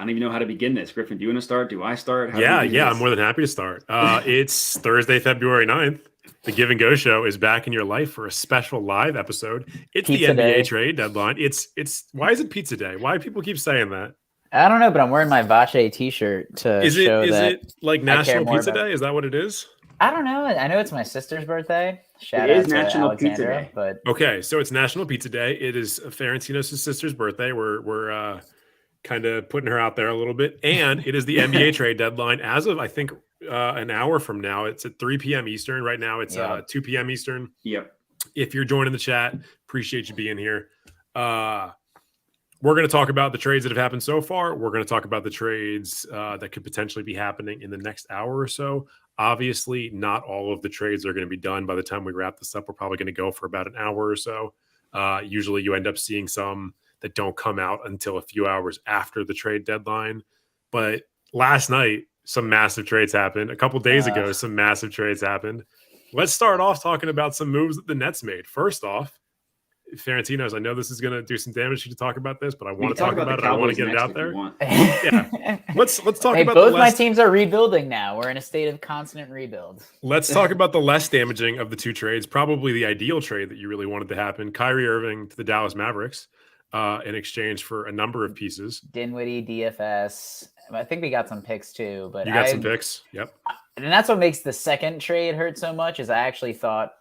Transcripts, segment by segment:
don't even know how to begin this. Griffin, do you want to start? Do I start? Yeah, I'm more than happy to start. It's Thursday, February 9th. The Give and Go Show is back in your life for a special live episode. It's Pizza the NBA day. trade deadline. It's why is it pizza day? Why do people keep saying that? I don't know, but I'm wearing my Vache t-shirt to show that. Is it like National Pizza Day? Is that what it is? I don't know. I know it's my sister's birthday. Shout It out is to National Pizza Alexandra, Day. but Okay, so it's National Pizza Day. It is Ferentinos' sister's birthday. We're kind of putting her out there a little bit, and it is the NBA trade deadline as of I think an hour from now. It's at 3 p.m. Eastern. Right now, it's 2 p.m. Eastern. Yep. If you're joining the chat, appreciate you being here. We're going to talk about the trades that have happened so far. We're going to talk about the trades that could potentially be happening in the next hour or so. Obviously, not all of the trades are going to be done by the time we wrap this up. We're probably going to go for about an hour or so. Usually you end up seeing some that don't come out until a few hours after the trade deadline. But last night, some massive trades happened. A couple days ago, some massive trades happened. Let's start off talking about some moves that the Nets made. First off, Ferentinos, I know this is going to do some damage to talk about this, but I want to talk about it. I want to get it out there. Yeah, let's talk about both my teams are rebuilding now. We're in a state of constant rebuild. Let's talk about the less damaging of the two trades. Probably the ideal trade that you really wanted to happen: Kyrie Irving to the Dallas Mavericks in exchange for a number of pieces. Dinwiddie, DFS. I think we got some picks too, but you got some picks. Yep. And that's what makes the second trade hurt so much. Is I actually thought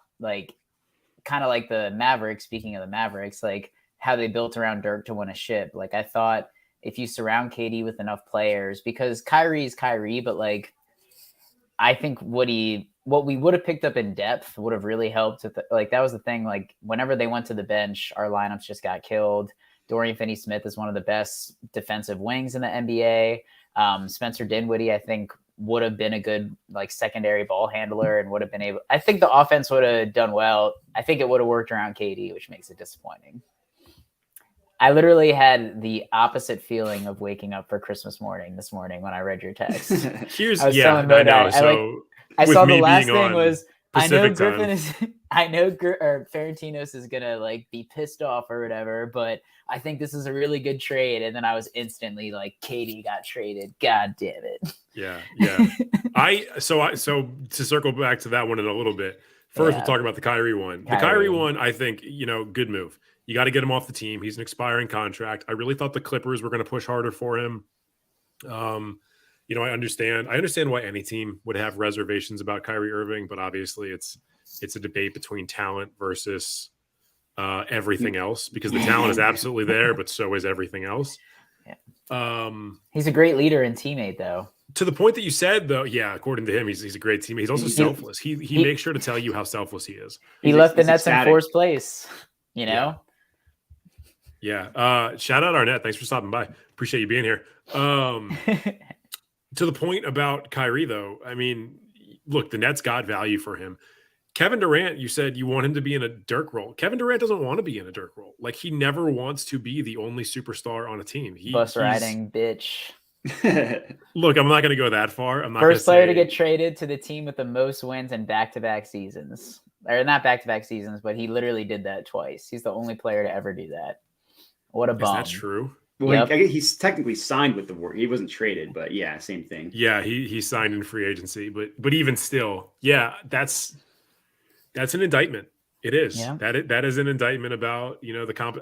kind of like the Mavericks, speaking of the Mavericks, like how they built around Dirk to win a ship. Like I thought if you surround KD with enough players, because Kyrie is Kyrie, but like I think what we would have picked up in depth would have really helped with like that was the thing. Like whenever they went to the bench, our lineups just got killed. Dorian Finney-Smith is one of the best defensive wings in the NBA. Spencer Dinwiddie, I think, would have been a good like secondary ball handler and would have been able. I think the offense would have done well. I think it would have worked around KD, which makes it disappointing. I literally had the opposite feeling of waking up for Christmas morning this morning when I read your text. I saw the last thing was Pacific I know Ferentinos is gonna like be pissed off or whatever, but I think this is a really good trade. And then I was instantly like, KD got traded. God damn it. Yeah. So to circle back to that one in a little bit. First, we'll talk about the Kyrie one. The Kyrie one, I think, good move. You got to get him off the team. He's an expiring contract. I really thought the Clippers were going to push harder for him. I understand why any team would have reservations about Kyrie Irving, but obviously it's a debate between talent versus everything else, because the talent is absolutely there, but so is everything else. Yeah. He's a great leader and teammate, though. To the point that you said, though, yeah, according to him, he's a great teammate. He's also selfless. He makes sure to tell you how selfless he is. He left the Nets in fourth place, Yeah. Shout out Arnett. Thanks for stopping by. Appreciate you being here. To the point about Kyrie, though, I mean, look, the Nets got value for him. Kevin Durant, you said you want him to be in a Dirk role. Kevin Durant doesn't want to be in a Dirk role. Like, he never wants to be the only superstar on a team. Bus riding bitch. Look, I'm not going to go that far. I'm not first player to get traded to the team with the most wins in back-to-back seasons. Or not back-to-back seasons, but he literally did that twice. He's the only player to ever do that. What a bum. Is that true? Well, he's technically signed with the Warriors. He wasn't traded, but yeah, same thing. Yeah, he signed in free agency, but even still, yeah, that's an indictment. It is. Yeah. That is an indictment about, the comp.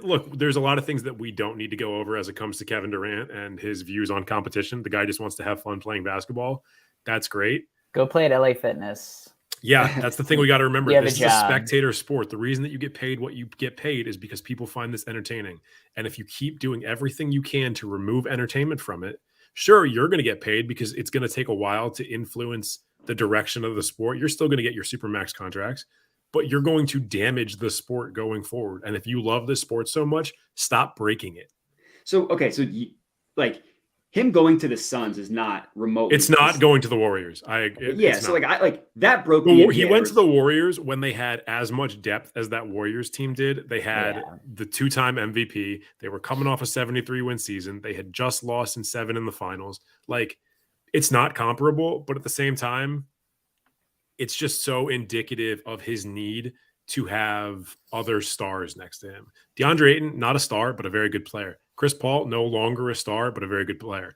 Look, there's a lot of things that we don't need to go over as it comes to Kevin Durant and his views on competition. The guy just wants to have fun playing basketball. That's great. Go play at LA Fitness. Yeah, that's the thing we got to remember. This is a spectator sport. The reason that you get paid what you get paid is because people find this entertaining. And if you keep doing everything you can to remove entertainment from it, sure, you're going to get paid because it's going to take a while to influence the direction of the sport. You're still going to get your Supermax contracts, but you're going to damage the sport going forward. And if you love this sport so much, stop breaking it. So him going to the Suns is not remotely. It's not going to the Warriors. That broke. He went to the Warriors when they had as much depth as that Warriors team did. They had the two-time MVP. They were coming off a 73-win season. They had just lost in 7 in the finals. Like, it's not comparable, but at the same time, it's just so indicative of his need to have other stars next to him. DeAndre Ayton, not a star, but a very good player. Chris Paul, no longer a star, but a very good player.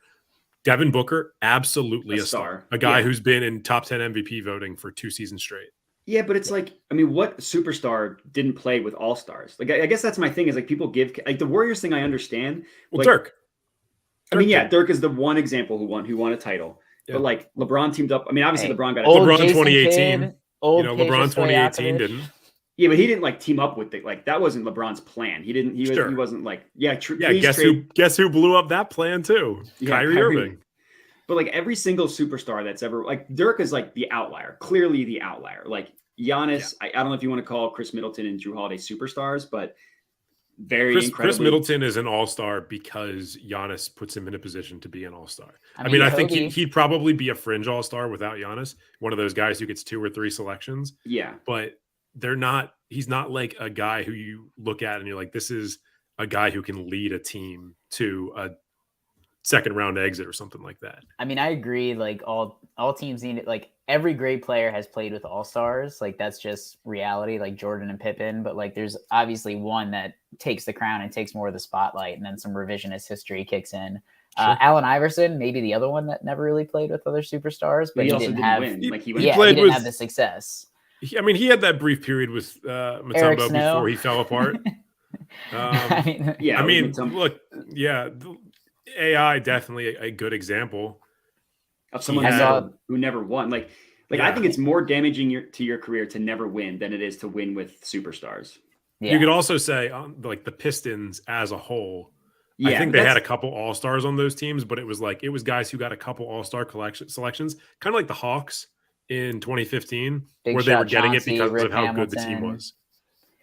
Devin Booker, absolutely a star. A guy who's been in top 10 MVP voting for 2 seasons straight. Yeah, but it's like, I mean, what superstar didn't play with all stars? Like, I guess that's my thing is like people give like the Warriors thing. I understand. Well, like, Dirk. I mean, yeah, Dirk is the one example who won a title. Yeah. But like LeBron teamed up. I mean, obviously LeBron got LeBron Jason 2018. Kidd, old LeBron 2018 didn't. Yeah, but he didn't like team up with it. Like that wasn't LeBron's plan. He didn't. He wasn't like Guess who blew up that plan too? Kyrie Irving. But like every single superstar that's ever like Dirk is like the outlier, clearly the outlier. Like Giannis, I don't know if you want to call Chris Middleton and Drew Holiday superstars, but Chris Middleton is an all-star because Giannis puts him in a position to be an all-star. I think he'd probably be a fringe all-star without Giannis, one of those guys who gets 2 or 3 selections. Yeah. But he's not like a guy who you look at and you're like, this is a guy who can lead a team to a second round exit or something like that. I mean, I agree. Like all teams need it. Like every great player has played with all stars. Like that's just reality, like Jordan and Pippen. But like there's obviously one that takes the crown and takes more of the spotlight, and then some revisionist history kicks in. Sure. Allen Iverson, maybe the other one that never really played with other superstars, but he didn't win. He didn't have the success. He had that brief period with Mutombo before he fell apart. Look, AI definitely a good example of someone who never won. Like I think it's more damaging to your career to never win than it is to win with superstars. Yeah. You could also say like the Pistons as a whole. Yeah, I think they had a couple all-stars on those teams, but it was guys who got a couple all-star selections, kind of like the Hawks in 2015, where they were getting it because of how good the team was.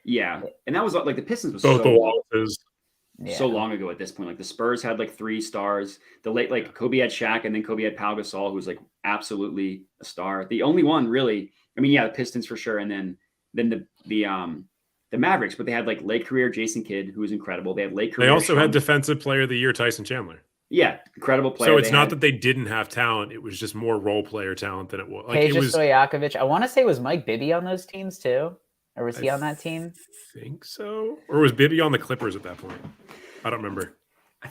Yeah, and that was like the Pistons was so long ago at this point. Like the Spurs had like 3 stars. Kobe had Shaq, and then Kobe had Pau Gasol, who was like absolutely a star. The only one really, the Pistons for sure, and then the Mavericks, but they had like late career Jason Kidd, who was incredible. They had late career. They also had Defensive Player of the Year Tyson Chandler. Yeah, incredible player. So it's not that they didn't have talent; it was just more role player talent than it was. Stojakovic. I want to say was Mike Bibby on those teams too, or was he on that team? I think so. Or was Bibby on the Clippers at that point? I don't remember.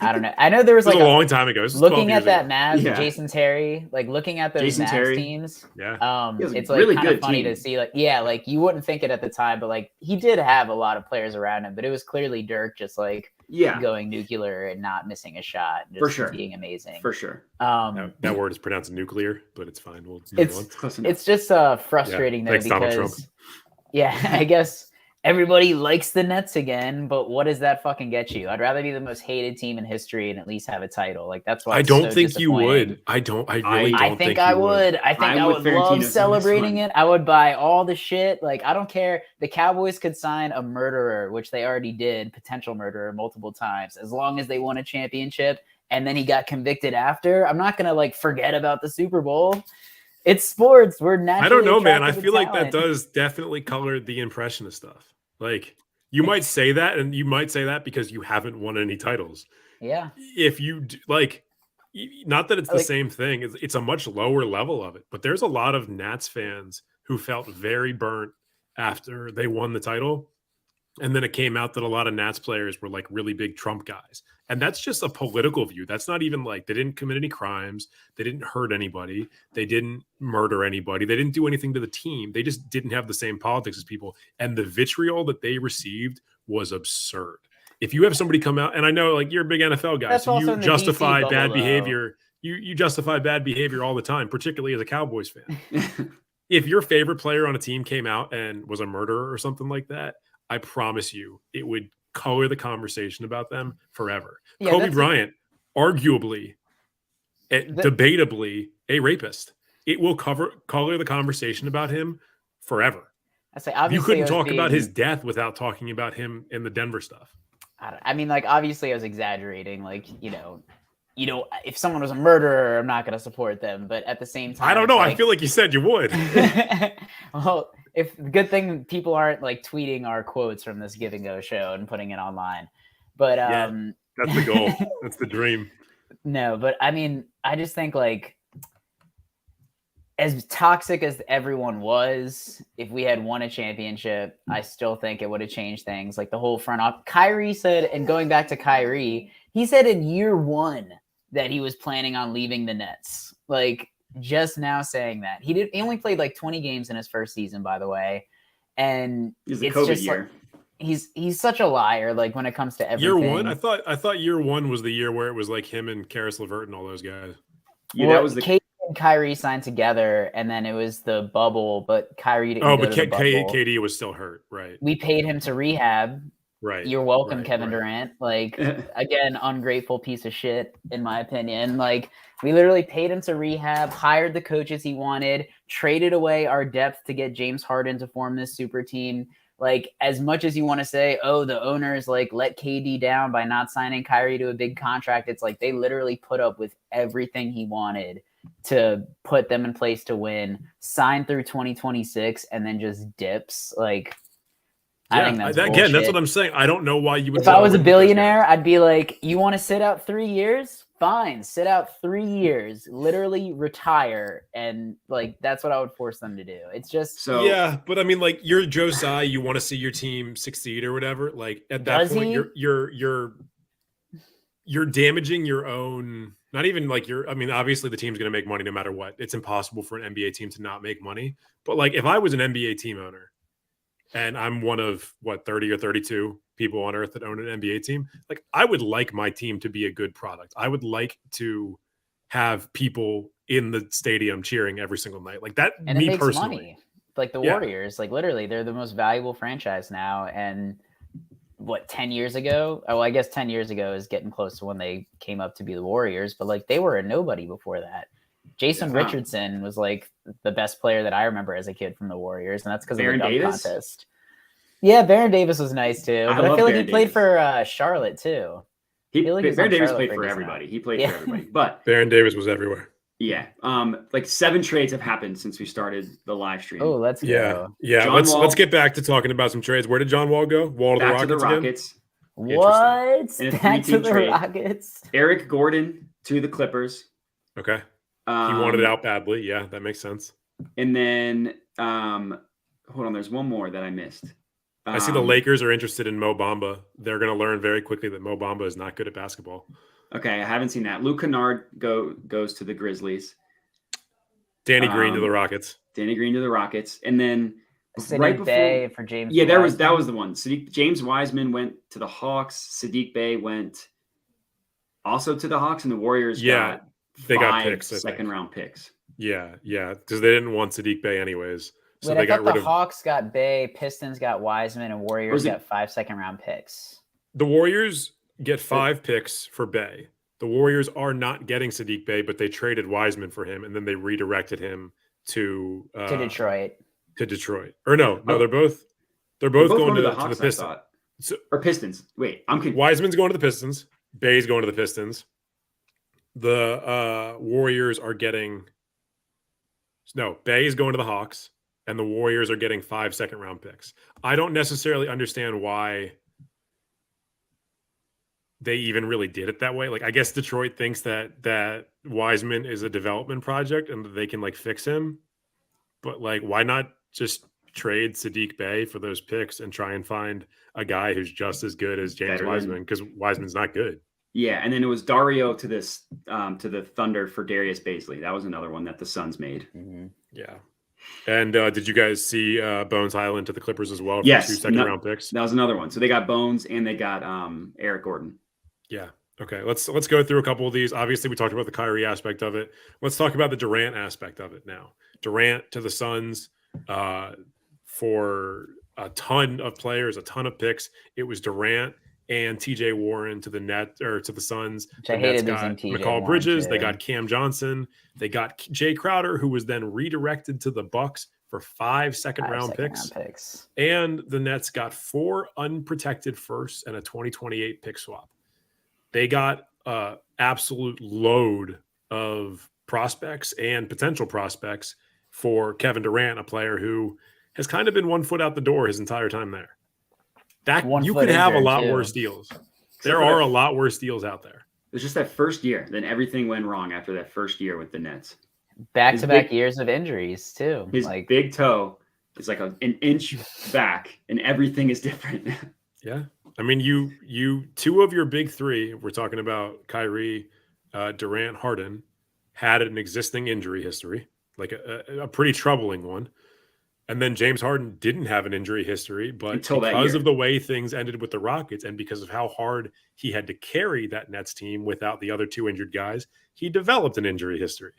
I don't know. I know there was like a long time ago. Looking at that Mavs, Jason Terry, like looking at those Mavs teams. Yeah. It's like really kind of funny to see. Like, like you wouldn't think it at the time, but like he did have a lot of players around him. But it was clearly Dirk just like going nuclear and not missing a shot, just for sure, being amazing. For sure. That word is pronounced nuclear, but it's fine. We'll move on. It's just frustrating though because I guess. Everybody likes the Nets again, but what does that fucking get you? I'd rather be the most hated team in history and at least have a title. Like that's why I don't think you would. I really don't think I would. I think I would love celebrating it. I would buy all the shit. Like I don't care. The Cowboys could sign a murderer, which they already did, potential murderer multiple times, as long as they won a championship and then he got convicted after. I'm not gonna like forget about the Super Bowl. It's sports. We're naturally. I don't know, man. I feel like that does definitely color the impression of stuff. Like you might say that, and you might say that because you haven't won any titles. Yeah. If you not that it's the same thing. It's a much lower level of it. But there's a lot of Nats fans who felt very burnt after they won the title. And then it came out that a lot of Nats players were like really big Trump guys. And that's just a political view. That's not even like they didn't commit any crimes. They didn't hurt anybody. They didn't murder anybody. They didn't do anything to the team. They just didn't have the same politics as people. And the vitriol that they received was absurd. If you have somebody come out, and I know like you're a big NFL guy, so you justify bad behavior. You justify bad behavior all the time, particularly as a Cowboys fan. If your favorite player on a team came out and was a murderer or something like that, I promise you it would color the conversation about them forever. Yeah, Kobe Bryant, arguably, debatably a rapist. It will color the conversation about him forever. I say you couldn't talk about his death without talking about him in the Denver stuff. I mean, like, obviously I was exaggerating. Like, you know, if someone was a murderer, I'm not going to support them. But at the same time, I don't know. I feel like you said you would. Well, good thing people aren't like tweeting our quotes from this Give and Go show and putting it online. But that's the goal. That's the dream. No, but I mean, I just think like as toxic as everyone was, if we had won a championship, I still think it would have changed things. Like the whole front office. Kyrie said, and going back to Kyrie, he said in year 1 that he was planning on leaving the Nets. Like just now saying that. He only played like 20 games in his first season, by the way. And it's a COVID year. Like, he's such a liar. Like when it comes to everything. Year 1, I thought year 1 was the year where it was like him and Karis LeVert and all those guys. Yeah, that was the KD and Kyrie signed together, and then it was the bubble. But Kyrie didn't. But KD was still hurt, right? We paid him to rehab. Right. You're welcome, Kevin Durant. Like again, ungrateful piece of shit, in my opinion. Like we literally paid him to rehab, hired the coaches he wanted, traded away our depth to get James Harden to form this super team. Like as much as you want to say, oh, the owners like let KD down by not signing Kyrie to a big contract. It's like they literally put up with everything he wanted to put them in place to win, sign through 2026, and then just dips. Like, yeah, I think that's bullshit. That's what I'm saying. I don't know why you would. If I was a billionaire, I'd be like, you want to sit out 3 years? Fine, sit out 3 years, literally retire, and like that's what I would force them to do. It's just yeah, but I mean, like you're Joe Tsai, you want to see your team succeed or whatever. Like at that point, you're damaging your own. Not even like I mean, obviously the team's going to make money no matter what. It's impossible for an NBA team to not make money. But like if I was an NBA team owner, and I'm one of 30 or 32 people on earth that own an NBA team, like I would like my team to be a good product. I would like to have people in the stadium cheering every single night. Like that, and me it makes personally. Money. Like the Warriors, like literally they're the most valuable franchise now. And 10 years ago? Oh, I guess 10 years ago is getting close to when they came up to be the Warriors, but like they were a nobody before that. Jason Richardson was like the best player that I remember as a kid from the Warriors, and that's because of the dunk contest. Yeah, Baron Davis was nice too, but I feel like he played for Charlotte too. Baron Davis played for everybody. He played for everybody, but Baron Davis was everywhere. Yeah, like 7 trades have happened since we started the live stream. Oh, let's go. Yeah. Let's get back to talking about some trades. Where did John Wall go? Wall to the Rockets. What? Back to the Rockets. Eric Gordon to the Clippers. Okay. He wanted out badly. Yeah, that makes sense. And then, hold on, there's one more that I missed. I see the Lakers are interested in Mo Bamba. They're going to learn very quickly that Mo Bamba is not good at basketball. Okay, I haven't seen that. Luke Kennard goes to the Grizzlies. Danny Green to the Rockets. And then right before Bay for James. Yeah, that was the one. James Wiseman went to the Hawks. Sadiq Bey went also to the Hawks, and the Warriors got picks, second-round picks. Yeah, because they didn't want Sadiq Bey anyways. So they got rid of Hawks got Bey, Pistons got Wiseman, and Warriors got 5 second-round picks. The Warriors get 5 picks for Bey. The Warriors are not getting Sadiq Bey, but they traded Wiseman for him, and then they redirected him to Detroit. Or no, they're both going to the Hawks, Pistons. Or Pistons. Wait, I'm confused. Wiseman's going to the Pistons. Bey's going to the Pistons. The Warriors are getting Bey is going to the Hawks, and the Warriors are getting 5 second-round picks. I don't necessarily understand why they even really did it that way. Like, I guess Detroit thinks that Wiseman is a development project and that they can like fix him. But like, why not just trade Sadiq Bey for those picks and try and find a guy who's just as good as James Wiseman? Because Wiseman's not good. Yeah, and then it was Dario to the Thunder for Darius Bazley. That was another one that the Suns made. Mm-hmm. Yeah. And did you guys see Bones Highland to the Clippers as well for 2 second-round picks? That was another one. So they got Bones and they got Eric Gordon. Yeah. Okay. Let's go through a couple of these. Obviously, we talked about the Kyrie aspect of it. Let's talk about the Durant aspect of it now. Durant to the Suns for a ton of players, a ton of picks. It was Durant and TJ Warren to the Suns. I hated losing TJ McCall Bridges. They got Cam Johnson. They got Jay Crowder, who was then redirected to the Bucks for 5 second-round picks. And the Nets got 4 unprotected firsts and a 2028 pick swap. They got an absolute load of prospects and potential prospects for Kevin Durant, a player who has kind of been 1 foot out the door his entire time there. You could have a lot worse deals. There are a lot worse deals out there. It's just that first year. Then everything went wrong after that first year with the Nets. Back-to-back years of injuries too. His like big toe is like an inch back, and everything is different. Yeah. I mean, you two of your big three, we're talking about Kyrie, Durant, Harden, had an existing injury history, like a pretty troubling one. And then James Harden didn't have an injury history, but Until that because year. of the way things ended with the Rockets and because of how hard he had to carry that Nets team without the other two injured guys, he developed an injury history.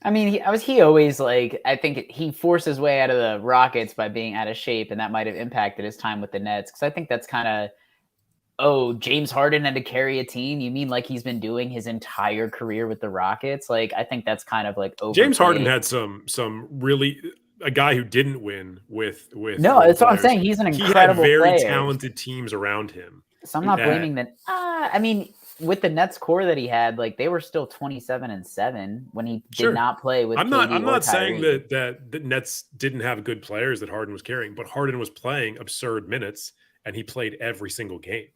I mean, he always like, I think he forced his way out of the Rockets by being out of shape, and that might have impacted his time with the Nets. Because I think that's kind of, James Harden had to carry a team. You mean like he's been doing his entire career with the Rockets? Like, I think that's kind of like overplayed. James Harden had some really, a guy who didn't win with No, that's what I'm saying. He's an incredible He had very player. Talented teams around him. So I'm not blaming that. I mean, with the Nets core that he had, like they were still 27-7 when he did not play with. I'm not saying that the Nets didn't have good players that Harden was carrying, but Harden was playing absurd minutes and he played every single game.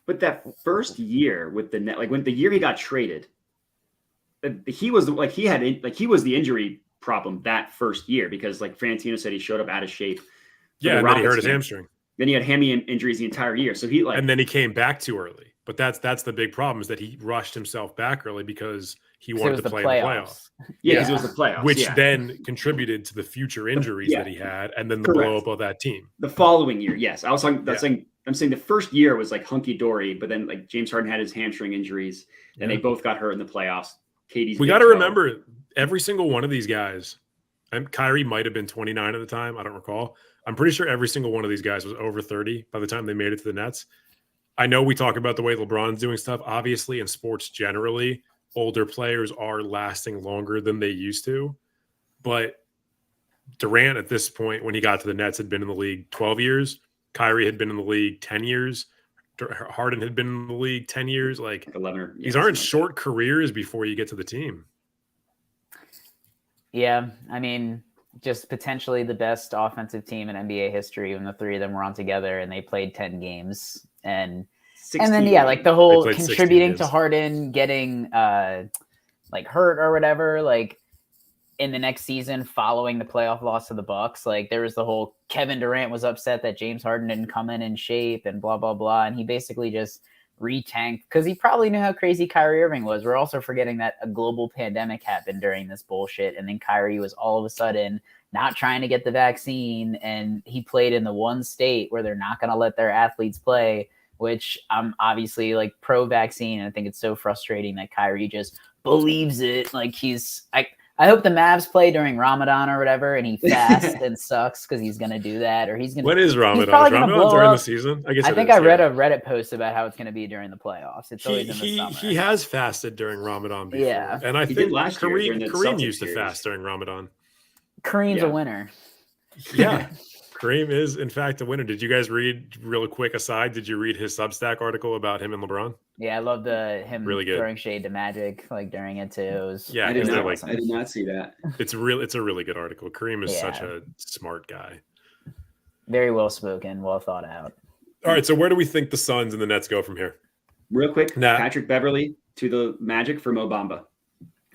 But that first year with the Net, like when the year he got traded, he was like he was the injury problem that first year because like Frantino said he showed up out of shape. Yeah, and then he hurt his hamstring. Then he had hammy injuries the entire year. So he and then he came back too early. But that's the big problem is that he rushed himself back early because he wanted to play in the playoffs. Yeah, because it was the playoffs. Which then contributed to the future injuries that he had and then the blow up of that team. The following year, yes. I was talking I'm saying the first year was like hunky dory, but then like James Harden had his hamstring injuries and they both got hurt in the playoffs. We got to remember every single one of these guys, and Kyrie might have been 29 at the time. I don't recall. I'm pretty sure every single one of these guys was over 30 by the time they made it to the Nets. I know we talk about the way LeBron's doing stuff. Obviously, in sports generally, older players are lasting longer than they used to. But Durant at this point, when he got to the Nets, had been in the league 12 years. Kyrie had been in the league 10 years. Harden had been in the league 10 years. Like 11. These aren't short careers before you get to the team. Yeah, I mean, just potentially the best offensive team in NBA history when the three of them were on together and they played 10 games. And then, like the whole contributing to Harden getting like hurt or whatever, like in the next season following the playoff loss to the Bucks, like there was the whole Kevin Durant was upset that James Harden didn't come in shape and blah, blah, blah. And he basically just re-tanked because he probably knew how crazy Kyrie Irving was. We're also forgetting that a global pandemic happened during this bullshit. And then Kyrie was all of a sudden not trying to get the vaccine. And he played in the one state where they're not going to let their athletes play, which I'm obviously like pro-vaccine. And I think it's so frustrating that Kyrie just believes it. Like I hope the Mavs play during Ramadan or whatever, and he fasts and sucks because he's going to do that, or he's going to. When is Ramadan? Is Ramadan during the season? I think I read a Reddit post about how it's going to be during the playoffs. It's always in the summer. He has fasted during Ramadan before. Yeah, and I think Kareem used to fast during Ramadan. Kareem's a winner. Yeah. Kareem is, in fact, a winner. Did you guys read, real quick aside, did you read his Substack article about him and LeBron? Yeah, I love him really throwing shade to Magic like during it too. I did not see that. It's a really good article. Kareem is such a smart guy. Very well spoken, well thought out. All right, so where do we think the Suns and the Nets go from here? Real quick, Patrick Beverley to the Magic for Mo Bamba.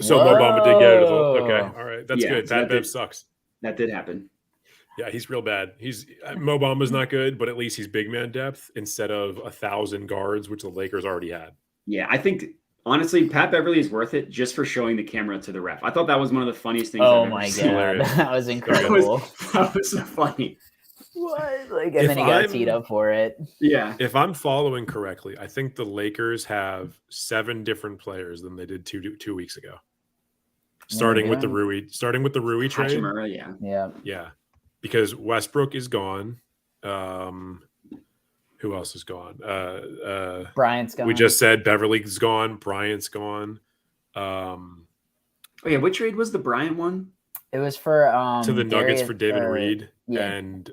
So Mo Bamba did get it. Okay, all right, that's good. That Bev sucks. That did happen. Yeah, he's real bad. Mo Bamba's not good, but at least he's big man depth instead of 1,000 guards, which the Lakers already had. Yeah, I think honestly, Pat Beverly is worth it just for showing the camera to the ref. I thought that was one of the funniest things. Oh my god, that was incredible. That was so funny. What? Like, and then he got teed up for it. Yeah. If I'm following correctly, I think the Lakers have 7 different players than they did two weeks ago. Starting with the Rui trade. Hachimura, yeah. Because Westbrook is gone. Who else is gone? Bryant's gone. We just said Beverly's gone. Bryant's gone. What trade was the Bryant one? It was for to the Nuggets for David Reed and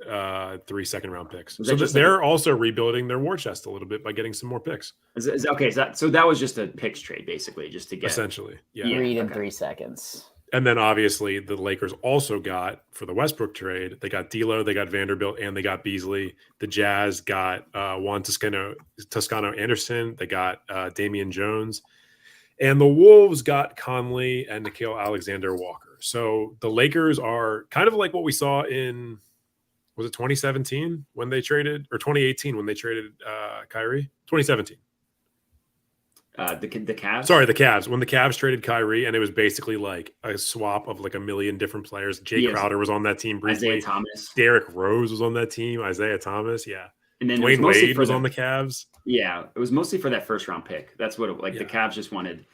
3 second-round picks. So they're also rebuilding their war chest a little bit by getting some more picks. So that was just a picks trade, basically, just to get essentially Reed in 3 seconds. And then obviously the Lakers also got for the Westbrook trade, they got D'Lo, they got Vanderbilt, and they got Beasley. The Jazz got Juan Toscano Anderson. They got Damian Jones. And the Wolves got Conley and Nickeil Alexander-Walker. So the Lakers are kind of like what we saw in, was it 2017 when they traded, or 2018 when they traded Kyrie? 2017. The Cavs? Sorry, the Cavs. When the Cavs traded Kyrie, and it was basically like a swap of like a million different players. Jay Crowder was on that team briefly. Isaiah Thomas. Derrick Rose was on that team. Isaiah Thomas, yeah. And then Dwayne Wade was on the Cavs. Yeah, it was mostly for that first round pick. That's what the Cavs just wanted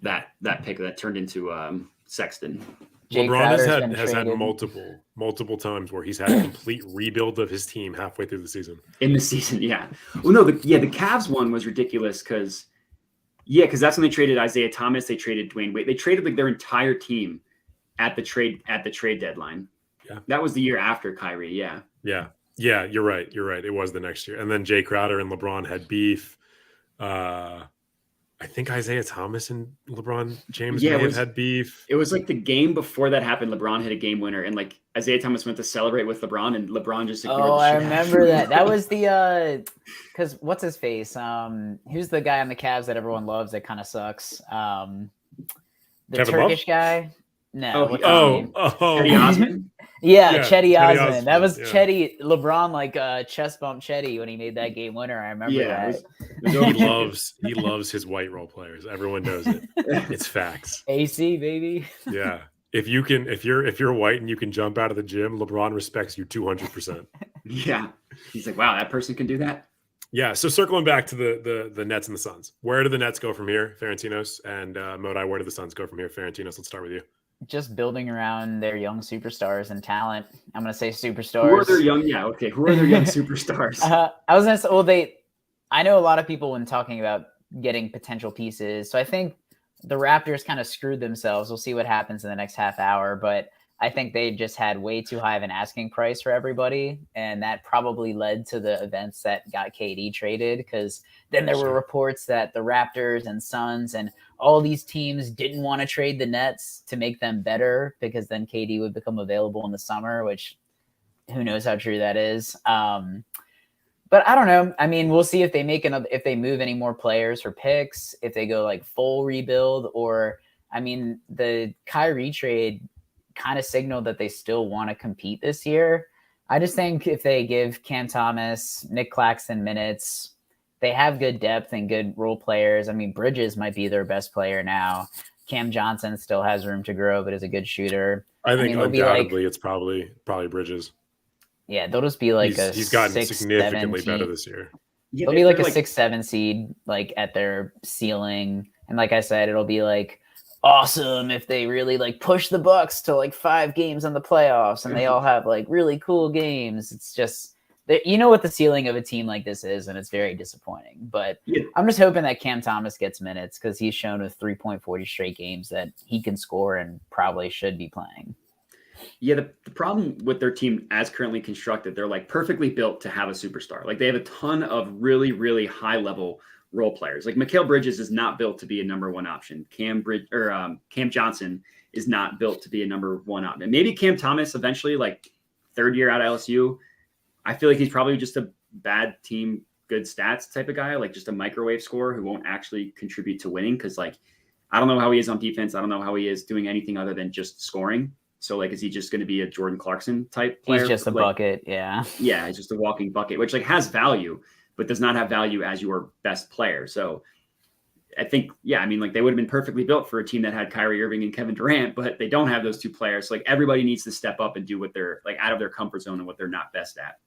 that pick that turned into Sexton. LeBron has had multiple times where he's had a complete rebuild of his team halfway through the season. In the season, yeah. Well, no, the Cavs one was ridiculous because that's when they traded Isaiah Thomas. They traded Dwayne Wade. They traded like their entire team at the trade deadline. Yeah, that was the year after Kyrie. Yeah. You're right. It was the next year, and then Jay Crowder and LeBron had beef. I think Isaiah Thomas and LeBron James may have had beef. It was like the game before that happened. LeBron hit a game winner, and like Isaiah Thomas went to celebrate with LeBron, and LeBron just ignored the I remember that. That was the because what's his face? Who's the guy on the Cavs that everyone loves that kind of sucks? The Kevin Turkish Love? guy. No. Cedi Osman? Yeah, Cedi Osman. Osman. That was Cedi. LeBron like chest bumped Cedi when he made that game winner. I remember that. He loves his white role players. Everyone knows it. It's facts. AC baby. Yeah. If you're white and you can jump out of the gym, LeBron respects you 200%. Yeah. He's like, wow, that person can do that. Yeah. So circling back to the Nets and the Suns, where do the Nets go from here, Ferentinos? And Modi, where do the Suns go from here, Ferentinos? Let's start with you. Just building around their young superstars and talent. I'm going to say superstars. Who are their young? Yeah. Okay. Who are their young superstars? I was going to say, I know a lot of people when talking about getting potential pieces. So I think the Raptors kind of screwed themselves. We'll see what happens in the next half hour, but I think they just had way too high of an asking price for everybody. And that probably led to the events that got KD traded. Because then there were reports that the Raptors and Suns and all these teams didn't want to trade the Nets to make them better because then KD would become available in the summer, which who knows how true that is. But I don't know. I mean, we'll see if they if they move any more players for picks, if they go like full rebuild, or I mean, the Kyrie trade kind of signaled that they still want to compete this year. I just think if they give Cam Thomas, Nick Claxton minutes, they have good depth and good role players. I mean, Bridges might be their best player now. Cam Johnson still has room to grow, but is a good shooter. I think undoubtedly it's probably Bridges. Yeah, they'll just be like he's gotten significantly better this year. Yeah, it'll be like a 6-7 seed, like at their ceiling. And like I said, it'll be like awesome if they really like push the Bucks to like 5 games in the playoffs and they all have like really cool games. It's just, you know what the ceiling of a team like this is, and it's very disappointing. But I'm just hoping that Cam Thomas gets minutes because he's shown with 3.40 straight games that he can score and probably should be playing. Yeah, the problem with their team as currently constructed, they're like perfectly built to have a superstar. Like they have a ton of really, really high level role players. Like Mikal Bridges is not built to be a number one option. Cam Johnson is not built to be a number one option. Maybe Cam Thomas eventually, like third year out of LSU. I feel like he's probably just a bad team, good stats type of guy, like just a microwave scorer who won't actually contribute to winning. Cause like, I don't know how he is on defense. I don't know how he is doing anything other than just scoring. So like, is he just going to be a Jordan Clarkson type player? He's just a bucket. Yeah. Yeah. He's just a walking bucket, which like has value, but does not have value as your best player. So I think, I mean, like they would have been perfectly built for a team that had Kyrie Irving and Kevin Durant, but they don't have those two players. So like everybody needs to step up and do what they're like out of their comfort zone and what they're not best at.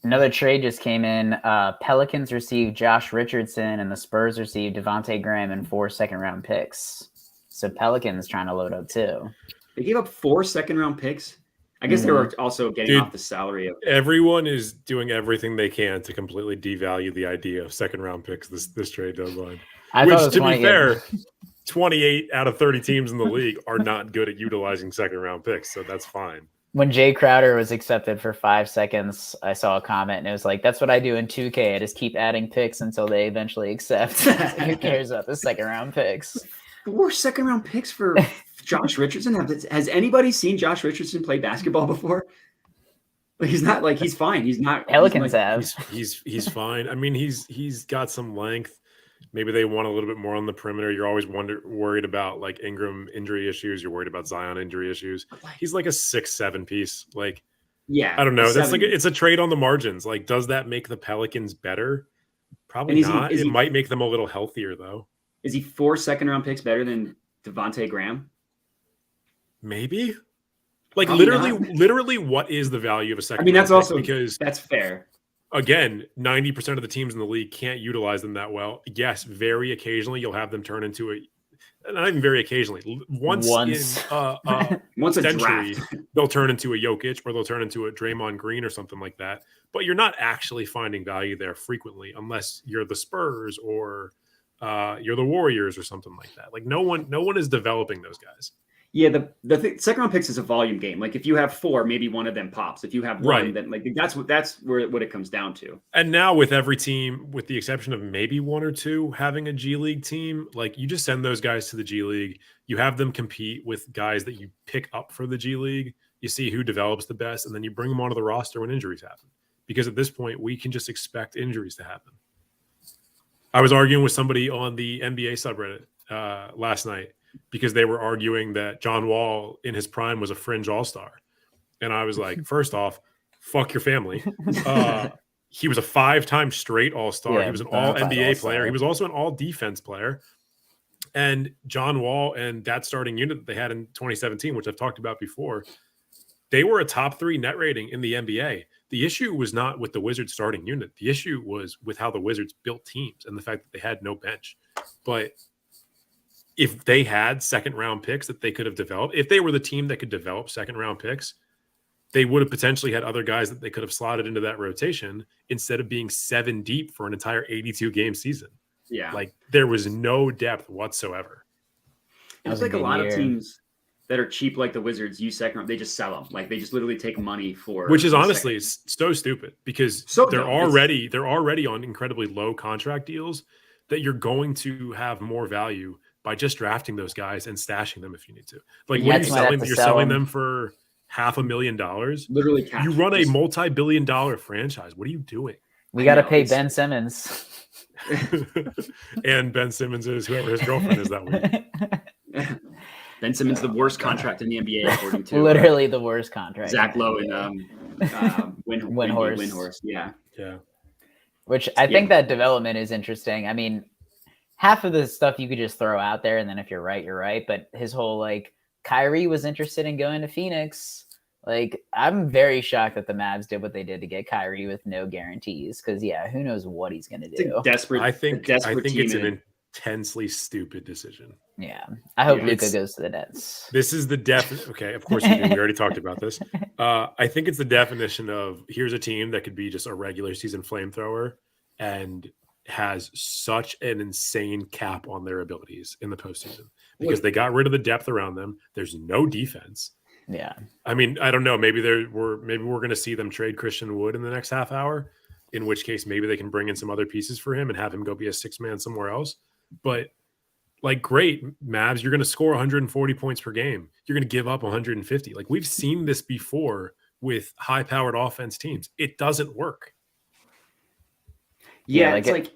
Another trade just came in. Pelicans received Josh Richardson and the Spurs received Devontae Graham and 4 second-round picks. So Pelicans trying to load up too. They gave up 4 second-round picks. I guess they were also getting off the salary of. Everyone is doing everything they can to completely devalue the idea of second-round picks this trade deadline. Which, to be fair, 28 out of 30 teams in the league are not good at utilizing second-round picks, so that's fine. When Jay Crowder was accepted for 5 seconds, I saw a comment, and it was like, that's what I do in 2K. I just keep adding picks until they eventually accept. Who cares about the second-round picks? The worst second-round picks for Josh Richardson. Has anybody seen Josh Richardson play basketball before? Like he's not like he's fine. He's not. Pelicans have. He's fine. I mean, he's got some length. Maybe they want a little bit more on the perimeter. You're always worried about like Ingram injury issues. You're worried about Zion injury issues. He's like a 6'7" piece. Like, yeah, I don't know. That's like it's a trade on the margins. Like, does that make the Pelicans better? Probably not. It might make them a little healthier though. Is he 4 second-round picks better than Devontae Graham? Maybe. Like Probably literally, what is the value of a second? I mean, that's also because that's fair. Again, 90% of the teams in the league can't utilize them that well. Yes, very occasionally you'll have them turn into not even very occasionally. Once in once a century, draft, they'll turn into a Jokic or they'll turn into a Draymond Green or something like that. But you're not actually finding value there frequently unless you're the Spurs or you're the Warriors or something like that. Like no one is developing those guys. Yeah, the second round picks is a volume game. Like if you have 4, maybe one of them pops. If you have one, then like that's what it comes down to. And now with every team, with the exception of maybe 1 or 2 having a G League team, like you just send those guys to the G League. You have them compete with guys that you pick up for the G League. You see who develops the best, and then you bring them onto the roster when injuries happen. Because at this point, we can just expect injuries to happen. I was arguing with somebody on the NBA subreddit last night, because they were arguing that John Wall in his prime was a fringe all-star. And I was like, first off, fuck your family. He was a 5-time straight all-star. Yeah, he was an all-NBA player. He was also an all-defense player. And John Wall and that starting unit that they had in 2017, which I've talked about before, they were a top 3 net rating in the NBA. The issue was not with the Wizards starting unit. The issue was with how the Wizards built teams and the fact that they had no bench. But if they had second-round picks that they could have developed, if they were the team that could develop second-round picks, they would have potentially had other guys that they could have slotted into that rotation instead of being 7 deep for an entire 82-game season. Yeah. Like, there was no depth whatsoever. It's like a lot of teams that are cheap like the Wizards use second round. They just sell them. Like, they just literally take money for... Which is honestly so stupid because they're already on incredibly low contract deals that you're going to have more value by just drafting those guys and stashing them if you need to. Like, what are you selling? You're selling them for $500,000. Literally, cash. You run a multi-billion-dollar franchise. What are you doing? We got to pay Ben Simmons. And Ben Simmons is whoever his girlfriend is that week. Ben Simmons, the worst contract in the NBA, according to literally the worst contract. Zach Lowe and Windhorst. Yeah. Which I think that development is interesting. I mean, half of the stuff you could just throw out there, and then if you're right, you're right. But his whole like Kyrie was interested in going to Phoenix. Like, I'm very shocked that the Mavs did what they did to get Kyrie with no guarantees. Because who knows what he's going to do? I think it's an intensely stupid decision. Yeah, I hope Luka goes to the Nets. This is the okay, of course you do. We already talked about this. I think it's the definition of here's a team that could be just a regular season flamethrower and has such an insane cap on their abilities in the postseason because they got rid of the depth around them. There's no defense. Yeah. I mean, I don't know. Maybe we're going to see them trade Christian Wood in the next half hour, in which case maybe they can bring in some other pieces for him and have him go be a 6-man somewhere else. But like, great, Mavs, you're going to score 140 points per game. You're going to give up 150. Like, we've seen this before with high-powered offense teams. It doesn't work. Yeah, it's like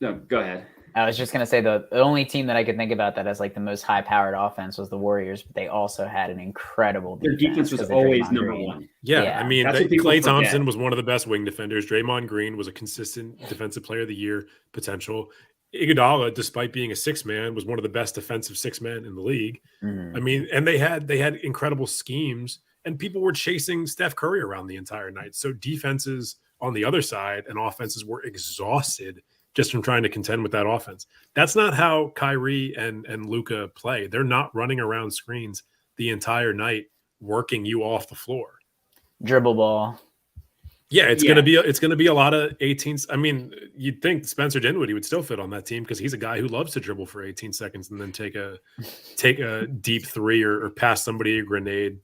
no, go ahead. I was just going to say the only team that I could think about that has like the most high-powered offense was the Warriors, but they also had an incredible defense. Their defense was always number one. Yeah, I mean, Klay Thompson was one of the best wing defenders. Draymond Green was a consistent defensive player of the year potential. Iguodala, despite being a 6-man, was one of the best defensive 6-men in the league. I mean, and they had incredible schemes, and people were chasing Steph Curry around the entire night. So defenses on the other side and offenses were exhausted just from trying to contend with that offense. That's not how Kyrie and Luka play. They're not running around screens the entire night, working you off the floor. Dribble ball. Yeah, it's gonna be a lot of 18s. I mean, you'd think Spencer Dinwiddie would still fit on that team because he's a guy who loves to dribble for 18 seconds and then take a deep 3 or pass somebody a grenade.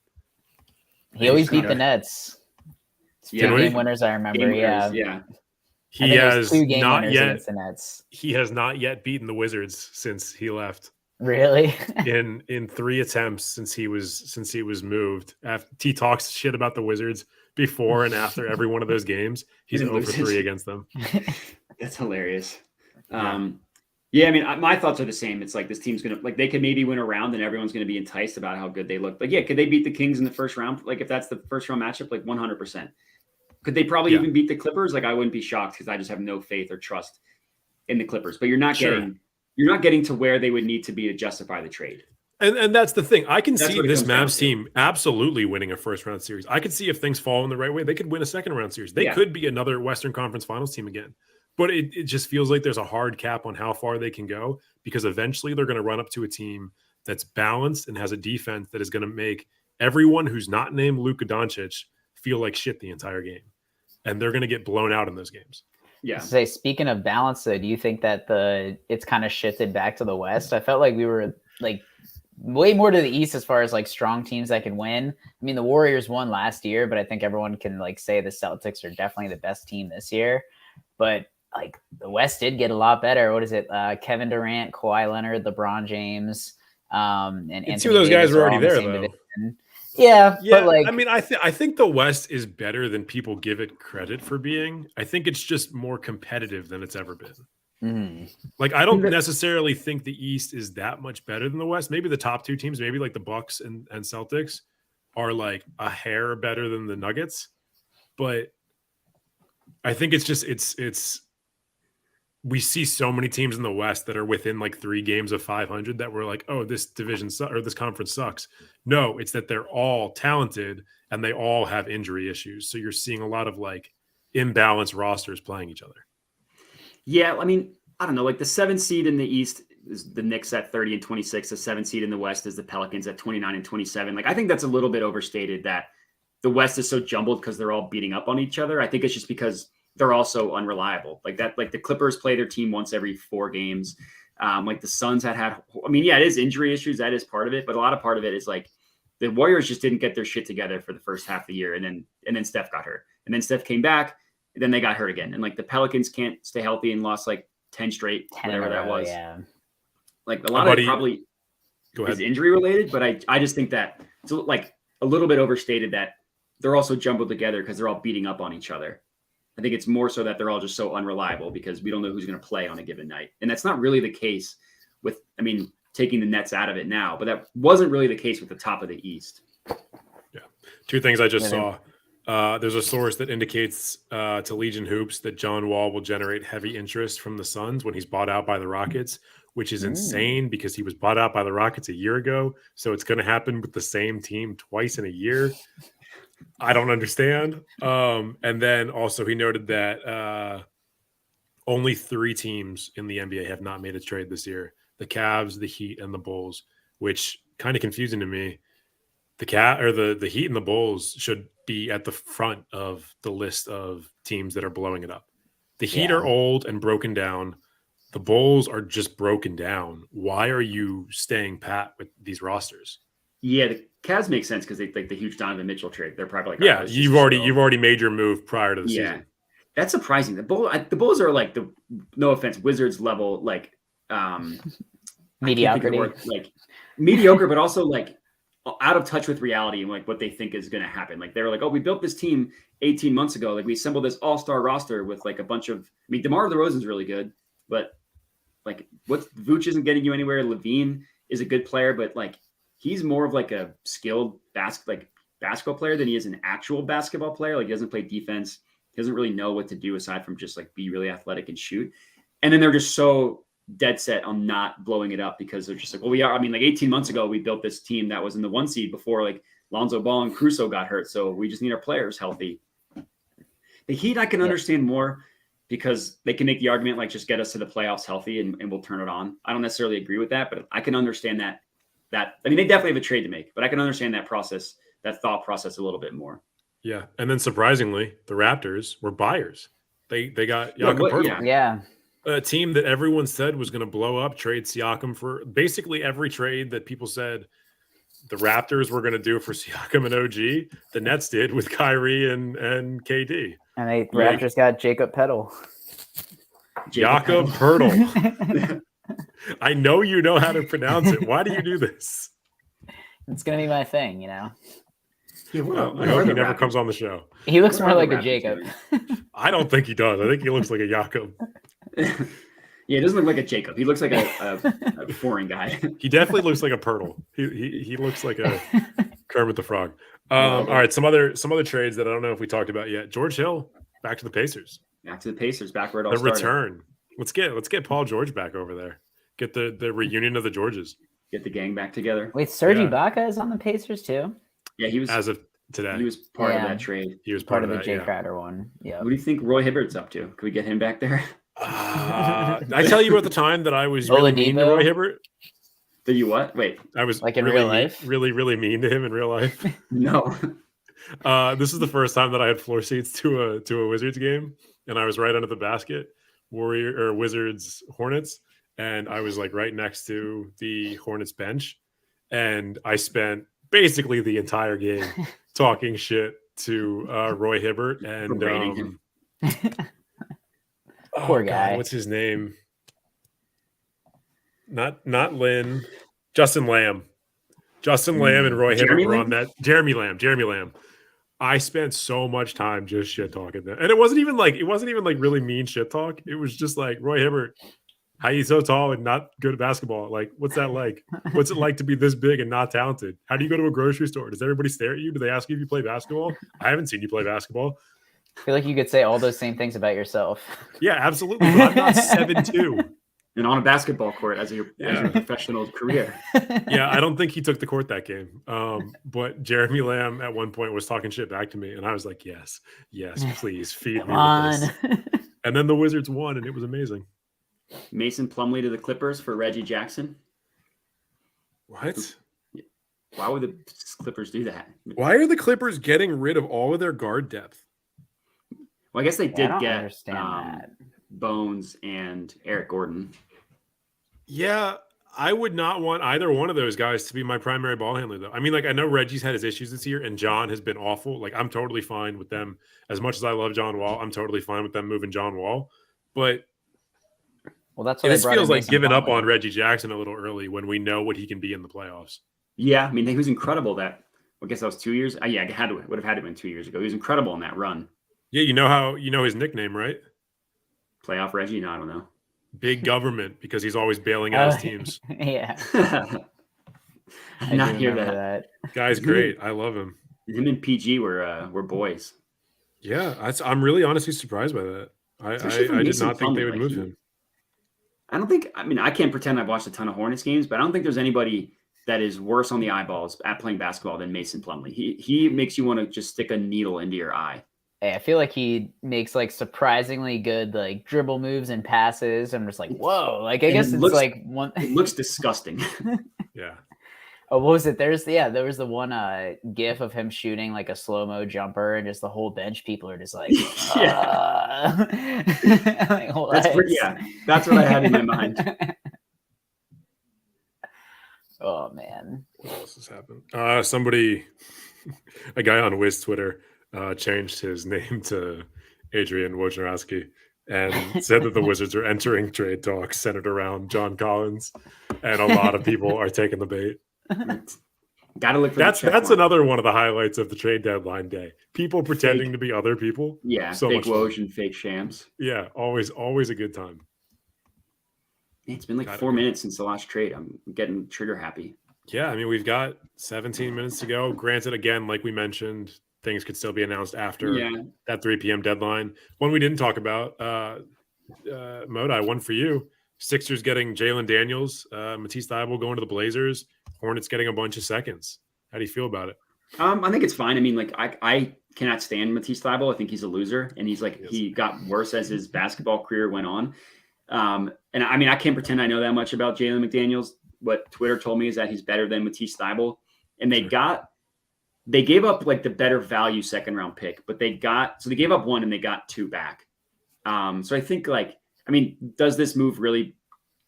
He always beat the Nets. 2 game winners, I remember. Yeah. He has not yet. He has not yet beaten the Wizards since he left. Really? in 3 attempts since he was moved. He talks shit about the Wizards before and after every one of those games. He's 0 for 3 against them. That's hilarious. Yeah, I mean, my thoughts are the same. It's like this team's gonna like they could maybe win a round, and everyone's gonna be enticed about how good they look. Like, yeah, could they beat the Kings in the first round? Like, if that's the first round matchup, like 100%. Could they probably even beat the Clippers? Like, I wouldn't be shocked because I just have no faith or trust in the Clippers. But you're not getting to where they would need to be to justify the trade. And that's the thing. I can see this Mavs team absolutely winning a first round series. I could see if things fall in the right way, they could win a second round series. They could be another Western Conference Finals team again. But it just feels like there's a hard cap on how far they can go because eventually they're going to run up to a team that's balanced and has a defense that is going to make everyone who's not named Luka Doncic feel like shit the entire game. And they're going to get blown out in those games. Yeah. Say, speaking of balance, though, do you think that it's kind of shifted back to the West? I felt like we were like way more to the East as far as like strong teams that can win. I mean, the Warriors won last year, but I think everyone can like say the Celtics are definitely the best team this year. But like the West did get a lot better. What is it? Kevin Durant, Kawhi Leonard, LeBron James, and two of those guys were already there, though. Division. Yeah, but like, I mean, I think the West is better than people give it credit for being. I think it's just more competitive than it's ever been. Mm-hmm. Like, I don't necessarily think the East is that much better than the West. Maybe the top two teams, maybe like the Bucks and Celtics, are like a hair better than the Nuggets. But I think it's just it's. We see so many teams in the West that are within like 3 games of 500 that we're like, oh, this division or this conference sucks. No, it's that they're all talented and they all have injury issues. So you're seeing a lot of like imbalanced rosters playing each other. Yeah, I mean, I don't know. Like the 7th seed in the East is the Knicks at 30 and 26. The 7th seed in the West is the Pelicans at 29 and 27. Like I think that's a little bit overstated that the West is so jumbled because they're all beating up on each other. I think it's just because they're also unreliable. Like that, like the Clippers play their team once every 4 games. Like the Suns I mean, yeah, it is injury issues. That is part of it. But a lot of part of it is like the Warriors just didn't get their shit together for the first half of the year. And then Steph got hurt. And then Steph came back. And then they got hurt again. And like the Pelicans can't stay healthy and lost like 10 straight, whatever that was. Yeah. Like a lot of it probably is injury related. But I just think that it's like a little bit overstated that they're also jumbled together because they're all beating up on each other. I think it's more so that they're all just so unreliable because we don't know who's going to play on a given night. And that's not really the case with, I mean, taking the Nets out of it now, but that wasn't really the case with the top of the East. Yeah. 2 things I just saw. There's a source that indicates to Legion Hoops that John Wall will generate heavy interest from the Suns when he's bought out by the Rockets, which is insane because he was bought out by the Rockets a year ago. So it's going to happen with the same team twice in a year. I don't understand. And then also he noted that only 3 teams in the NBA have not made a trade this year. The Cavs, the Heat, and the Bulls, which kind of confusing to me. The Heat and the Bulls should be at the front of the list of teams that are blowing it up. The Heat are old and broken down. The Bulls are just broken down. Why are you staying pat with these rosters? Yeah, the Cavs make sense because they like the huge Donovan Mitchell trade. They're probably like, you've already made your move prior to the season. That's surprising. The Bulls are like the, no offense, Wizards level, like mediocrity, like mediocre, but also like out of touch with reality and like what they think is going to happen. Like they were like, oh, we built this team 18 months ago. Like we assembled this all-star roster with like a bunch of, I mean, DeMar DeRozan's really good, but like Vooch isn't getting you anywhere. Levine is a good player, but like he's more of like a skilled basketball player than he is an actual basketball player. Like he doesn't play defense. He doesn't really know what to do aside from just like be really athletic and shoot. And then they're just so dead set on not blowing it up because they're just like, well, we are. I mean, like 18 months ago, we built this team that was in the 1 seed before like Lonzo Ball and Caruso got hurt. So we just need our players healthy. The Heat, I can understand more because they can make the argument like just get us to the playoffs healthy and we'll turn it on. I don't necessarily agree with that, but I can understand that. I mean, they definitely have a trade to make, but I can understand that process, that thought process a little bit more. Yeah, and then surprisingly, the Raptors were buyers. They got Jakob Poeltl. Yeah. A team that everyone said was going to blow up, trade Siakam for basically every trade that people said the Raptors were going to do for Siakam and OG. The Nets did with Kyrie and KD. And the Raptors got Jakob Poeltl. Jakob Poeltl. I know you know how to pronounce it. Why do you do this? It's going to be my thing, you know. Yeah, well, I hope he never comes on the show. He looks more like a Jacob. I don't think he does. I think he looks like a Jakob. Yeah, it doesn't look like a Jacob. He looks like a foreign guy. He definitely looks like a Pirtle. He looks like a Kermit the Frog. All right, some other trades that I don't know if we talked about yet. George Hill back to the Pacers. Back to the Pacers, back where it all The started. return. Let's get Paul George back over there. Get the reunion of the Georges. Get the gang back together. Wait, Serge Ibaka is on the Pacers too? Yeah, he was as of today. He was part of that trade. He was part of that, the Jay Crowder one. Yeah. What do you think Roy Hibbert's up to? Can we get him back there? I tell you at the time that I was really mean to Roy Hibbert. Did you what? Wait, I was like in really real life, really mean to him in real life. No. This is the first time that I had floor seats to a Wizards game, and I was right under the basket, Wizards Hornets, and I was like right next to the Hornets bench, and I spent basically the entire game talking shit to Roy Hibbert and poor guy. God, what's his name? Not Lynn, Justin Lamb. Justin Lamb and Roy Hibbert were on that. Jeremy Lamb. I spent so much time just shit talking them. And it wasn't even like really mean shit talk. It was just like, Roy Hibbert, how you so tall and not good at basketball? Like, what's that like? What's it like to be this big and not talented? How do you go to a grocery store? Does everybody stare at you? Do they ask you if you play basketball? I haven't seen you play basketball. I feel like you could say all those same things about yourself. Yeah, absolutely. But I'm not 7'2". And on a basketball court as your professional career. Yeah, I don't think he took the court that game. But Jeremy Lamb at one point was talking shit back to me, and I was like, yes, please feed me with this. And then the Wizards won, and it was amazing. Mason Plumlee to the Clippers for Reggie Jackson. What? Why would the Clippers do that? Why are the Clippers getting rid of all of their guard depth? Well, I guess they did get that. Bones and Eric Gordon. Yeah, I would not want either one of those guys to be my primary ball handler, though. I mean, like, I know Reggie's had his issues this year, and John has been awful. Like, I'm totally fine with them. As much as I love John Wall, I'm totally fine with them moving John Wall. But well, that's what this feels like giving up on Reggie Jackson a little early when we know what he can be in the playoffs. Yeah, I mean, he was incredible. I guess that was 2 years. Would have had to have been 2 years ago. He was incredible in that run. Yeah, you know his nickname, right? Playoff Reggie? No, I don't know. Big government, because he's always bailing out his teams. Yeah. I not hear that. Guy's great. I love him. Him and PG were boys. Yeah, I'm really honestly surprised by that. I did not think they would move him. I can't pretend I've watched a ton of Hornets games, but I don't think there's anybody that is worse on the eyeballs at playing basketball than Mason Plumlee. He makes you want to just stick a needle into your eye. Hey, I feel like he makes like surprisingly good like dribble moves and passes. I'm just like, whoa! Like I guess it's like one. It looks disgusting. Yeah. Oh, what was it? There was the one gif of him shooting like a slow-mo jumper, and just the whole bench people are just like, like, that's what I had in my mind. Oh man. What else has happened? Somebody, a guy on Wiz Twitter, changed his name to Adrian Wojnarowski and said that the Wizards are entering trade talks centered around John Collins, and a lot of people are taking the bait. Gotta look for that's another one of the highlights of the trade deadline day. People pretending to be other people. Yeah, so fake Woj and fake Shams. Yeah, always a good time. It's been like 4 minutes since the last trade. I'm getting trigger happy. Yeah, I mean, we've got 17 minutes to go. Granted, again, like we mentioned, things could still be announced after that 3 p.m. deadline. One we didn't talk about, Modi, one for you. Sixers getting Jalen Daniels, Matisse Thybulle going to the Blazers, Hornets getting a bunch of seconds. How do you feel about it? I think it's fine. I mean, like I cannot stand Matisse Thybulle. I think he's a loser, and he's like he got worse as his basketball career went on. And I mean, I can't pretend I know that much about Jalen McDaniels. What Twitter told me is that he's better than Matisse Thybulle, and they gave up like the better value second round pick, but they gave up one and they got 2 back. So I think does this move really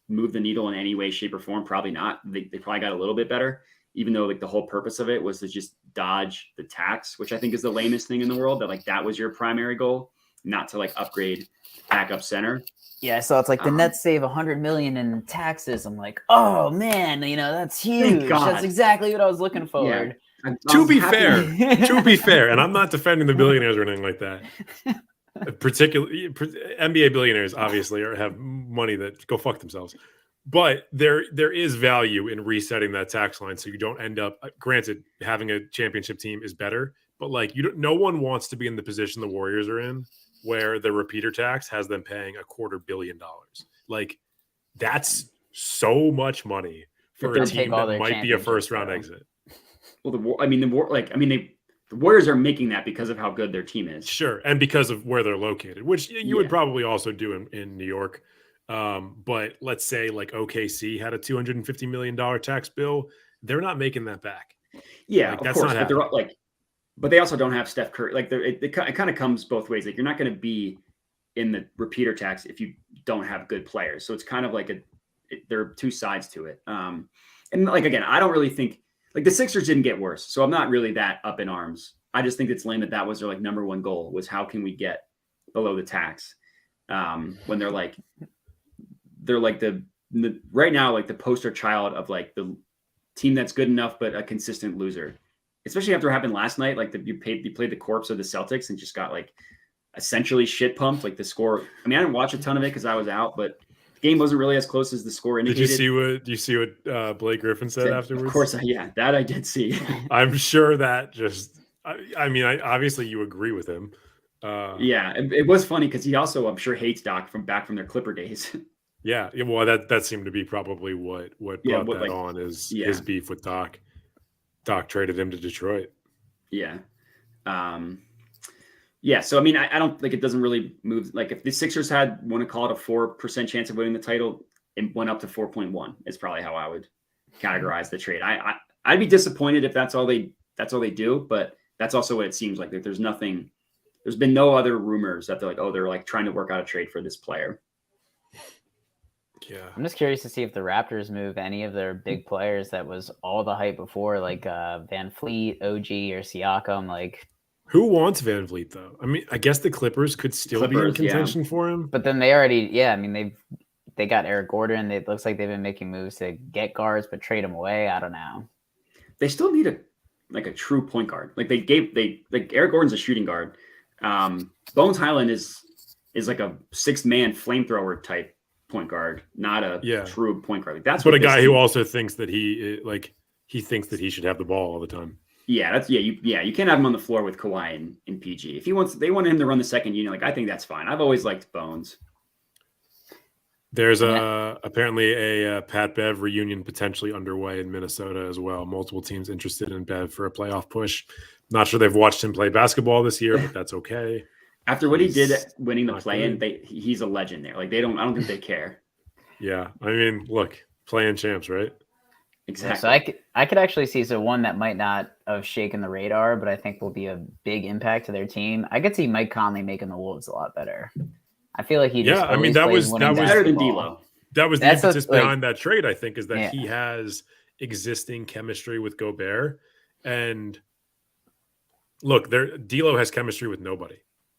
move the needle in any way, shape, or form? Probably not. They probably got a little bit better, even though like the whole purpose of it was to just dodge the tax, which I think is the lamest thing in the world, that like that was your primary goal, not to like upgrade backup center. Yeah, so it's like the Nets save $100 million in taxes. I'm like, oh man, that's huge. That's exactly what I was looking forward. Yeah. To be fair, and I'm not defending the billionaires or anything like that. particularly NBA billionaires obviously have money that go fuck themselves. But there is value in resetting that tax line so you don't end up. Granted, having a championship team is better, but like no one wants to be in the position the Warriors are in, where the repeater tax has them paying $250 million. Like that's so much money for a team that might be a first round exit. Well, the Warriors are making that because of how good their team is. Sure, and because of where they're located, which you would probably also do in New York. But let's say like OKC had a $250 million tax bill, they're not making that back. Yeah, like, of course. But they're but they also don't have Steph Curry. Like it kind of comes both ways. Like you're not going to be in the repeater tax if you don't have good players. So it's kind of like there are two sides to it. And like again, I don't really think like the Sixers didn't get worse, so I'm not really that up in arms. I just think it's lame that was their like number one goal was how can we get below the tax when they're like the right now like the poster child of like the team that's good enough but a consistent loser, especially after what happened last night. Like you played the corpse of the Celtics and just got like essentially shit pumped. Like the score. I mean, I didn't watch a ton of it because I was out, but the game wasn't really as close as the score indicated. Did you see what Blake Griffin said afterwards? Of course, yeah, that I did see. I'm sure that just. I mean, obviously you agree with him. Yeah, it was funny because he also, I'm sure, hates Doc from their Clipper days. Yeah, well, that seemed to be probably what brought that on is his beef with Doc. Doc traded him to Detroit. Yeah. Yeah, so I mean, I don't think it doesn't really move. Like if the Sixers want to call it a 4% chance of winning the title, it went up to 4.1. Is probably how I would categorize the trade. I'd be disappointed if that's all they do, but that's also what it seems like. There's been no other rumors that they're like trying to work out a trade for this player. Yeah, I'm just curious to see if the Raptors move any of their big players that was all the hype before, like Van Fleet, OG, or Siakam. Like, who wants Van Fleet though? I mean, I guess the Clippers could still be in contention for him. But then they already, I mean, they got Eric Gordon. It looks like they've been making moves to get guards, but trade them away. I don't know. They still need a true point guard. Like Eric Gordon's a shooting guard. Bones Highland is like a 6-man flamethrower type point guard, not a true point guard. Like that's but a guy who also thinks that he thinks that he should have the ball all the time. Yeah, you can't have him on the floor with Kawhi and PG. If they wanted him to run the second unit, like I think that's fine. I've always liked Bones. There's apparently a Pat Bev reunion potentially underway in Minnesota as well. Multiple teams interested in Bev for a playoff push. Not sure they've watched him play basketball this year, but that's okay. After what he did winning the play-in, he's a legend there. Like I don't think they care. Yeah, I mean, look, play-in champs, right? Exactly. So I could actually see one that might not have shaken the radar, but I think will be a big impact to their team. I could see Mike Conley making the Wolves a lot better. I feel like he just I mean that was better than D'Lo. That was the impetus behind that trade. I think is that he has existing chemistry with Gobert, and look, D'Lo has chemistry with nobody.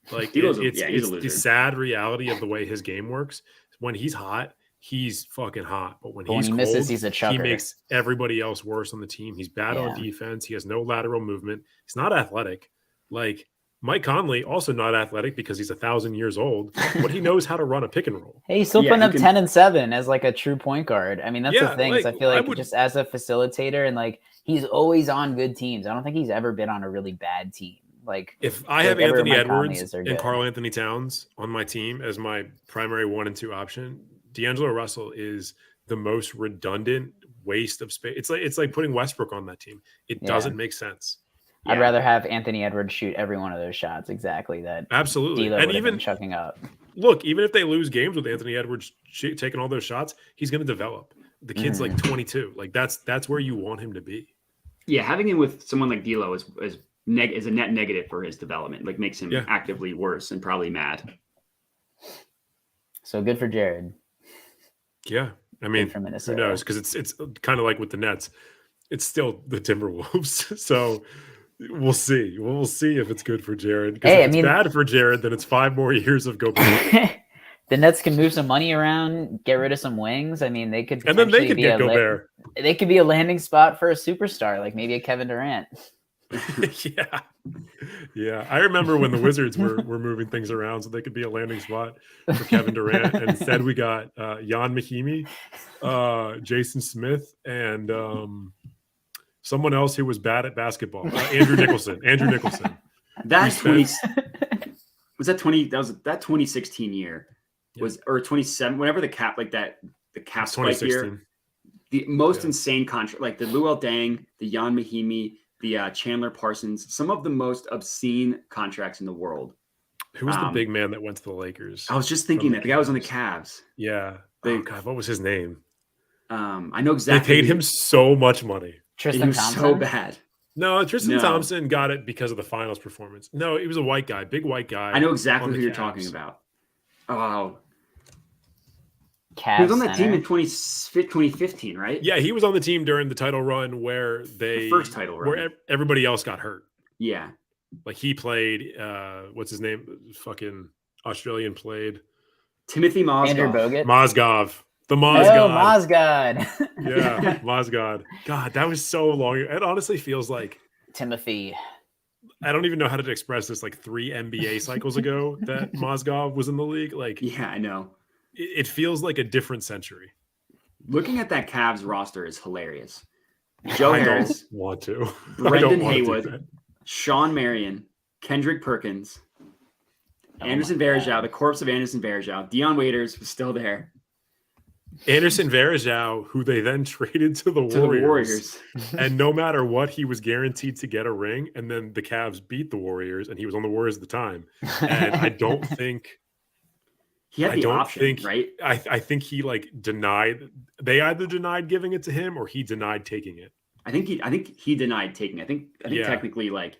Like it's the sad reality of the way his game works. When he's hot, he's fucking hot. But when he cold, misses, he's a chucker. He makes everybody else worse on the team. He's bad on defense. He has no lateral movement. He's not athletic. Like Mike Conley, also not athletic because he's 1,000 years old, but he knows how to run a pick and roll. Hey, he's still putting up 10 and 7 as like a true point guard. I mean, that's the thing. Like, I feel like just as a facilitator and like he's always on good teams. I don't think he's ever been on a really bad team. Like if I have Anthony Edwards and Karl Anthony Towns on my team as my primary 1 and 2 option, D'Angelo Russell is the most redundant waste of space. It's like putting Westbrook on that team. It doesn't make sense. I'd rather have Anthony Edwards shoot every one of those shots exactly that. Absolutely, and even chucking up. Look, even if they lose games with Anthony Edwards taking all those shots, he's going to develop. The kid's like 22. Like that's where you want him to be. Yeah, having him with someone like D'Lo is a net negative for his development. Like makes him actively worse and probably mad. So good for Jared. Yeah, I mean, who knows? Because it's kind of like with the Nets. It's still the Timberwolves, so. We'll see. We'll see if it's good for Jared. Because if it's bad for Jared, then it's 5 more years of Gobert. The Nets can move some money around, get rid of some wings. I mean, they could. And then they could get Gobert. They could be a landing spot for a superstar, like maybe a Kevin Durant. Yeah. I remember when the Wizards were moving things around so they could be a landing spot for Kevin Durant, and instead we got Jan Mahimi, Jason Smith, and someone else who was bad at basketball, Andrew Nicholson. That 20 was that 20. That was that 2016 year was or 27. Whenever the cap spike year, the most insane contract, like the Luol Deng, the Jan Mahimi, the Chandler Parsons, some of the most obscene contracts in the world. Who was the big man that went to the Lakers? I was just thinking that the guy was on the Cavs. Yeah. God, what was his name? I know exactly. They paid him so much money. Tristan Thompson? So bad. No, Tristan Thompson got it because of the finals performance. No, he was a white guy, big white guy. I know exactly who you're talking about. Oh, Cavs he was on that team in 2015, right? Yeah, he was on the team during the title run where the first title run, where everybody else got hurt. Yeah, like he played. What's his name? Fucking Australian played. Timothy Mozgov. Andrew Bogut. Mozgov. The Mozgov. Oh, Mozgov. Yeah, Mozgov. God, that was so long. It honestly feels like Timothy. I don't even know how to express this. Like 3 NBA cycles ago, that Mozgov was in the league. Like, yeah, I know. It feels like a different century. Looking at that Cavs roster is hilarious. Joe Harris, don't want to. Brendan Haywood, Sean Marion, Kendrick Perkins, Anderson Varejao, the corpse of Anderson Varejao. Dion Waiters was still there. Anderson Varejao, who they then traded to the Warriors. And no matter what, he was guaranteed to get a ring. And then the Cavs beat the Warriors, and he was on the Warriors at the time. And I don't think he had the option, right? I think he like denied. They either denied giving it to him or he denied taking it. I think he denied taking it. I think technically like.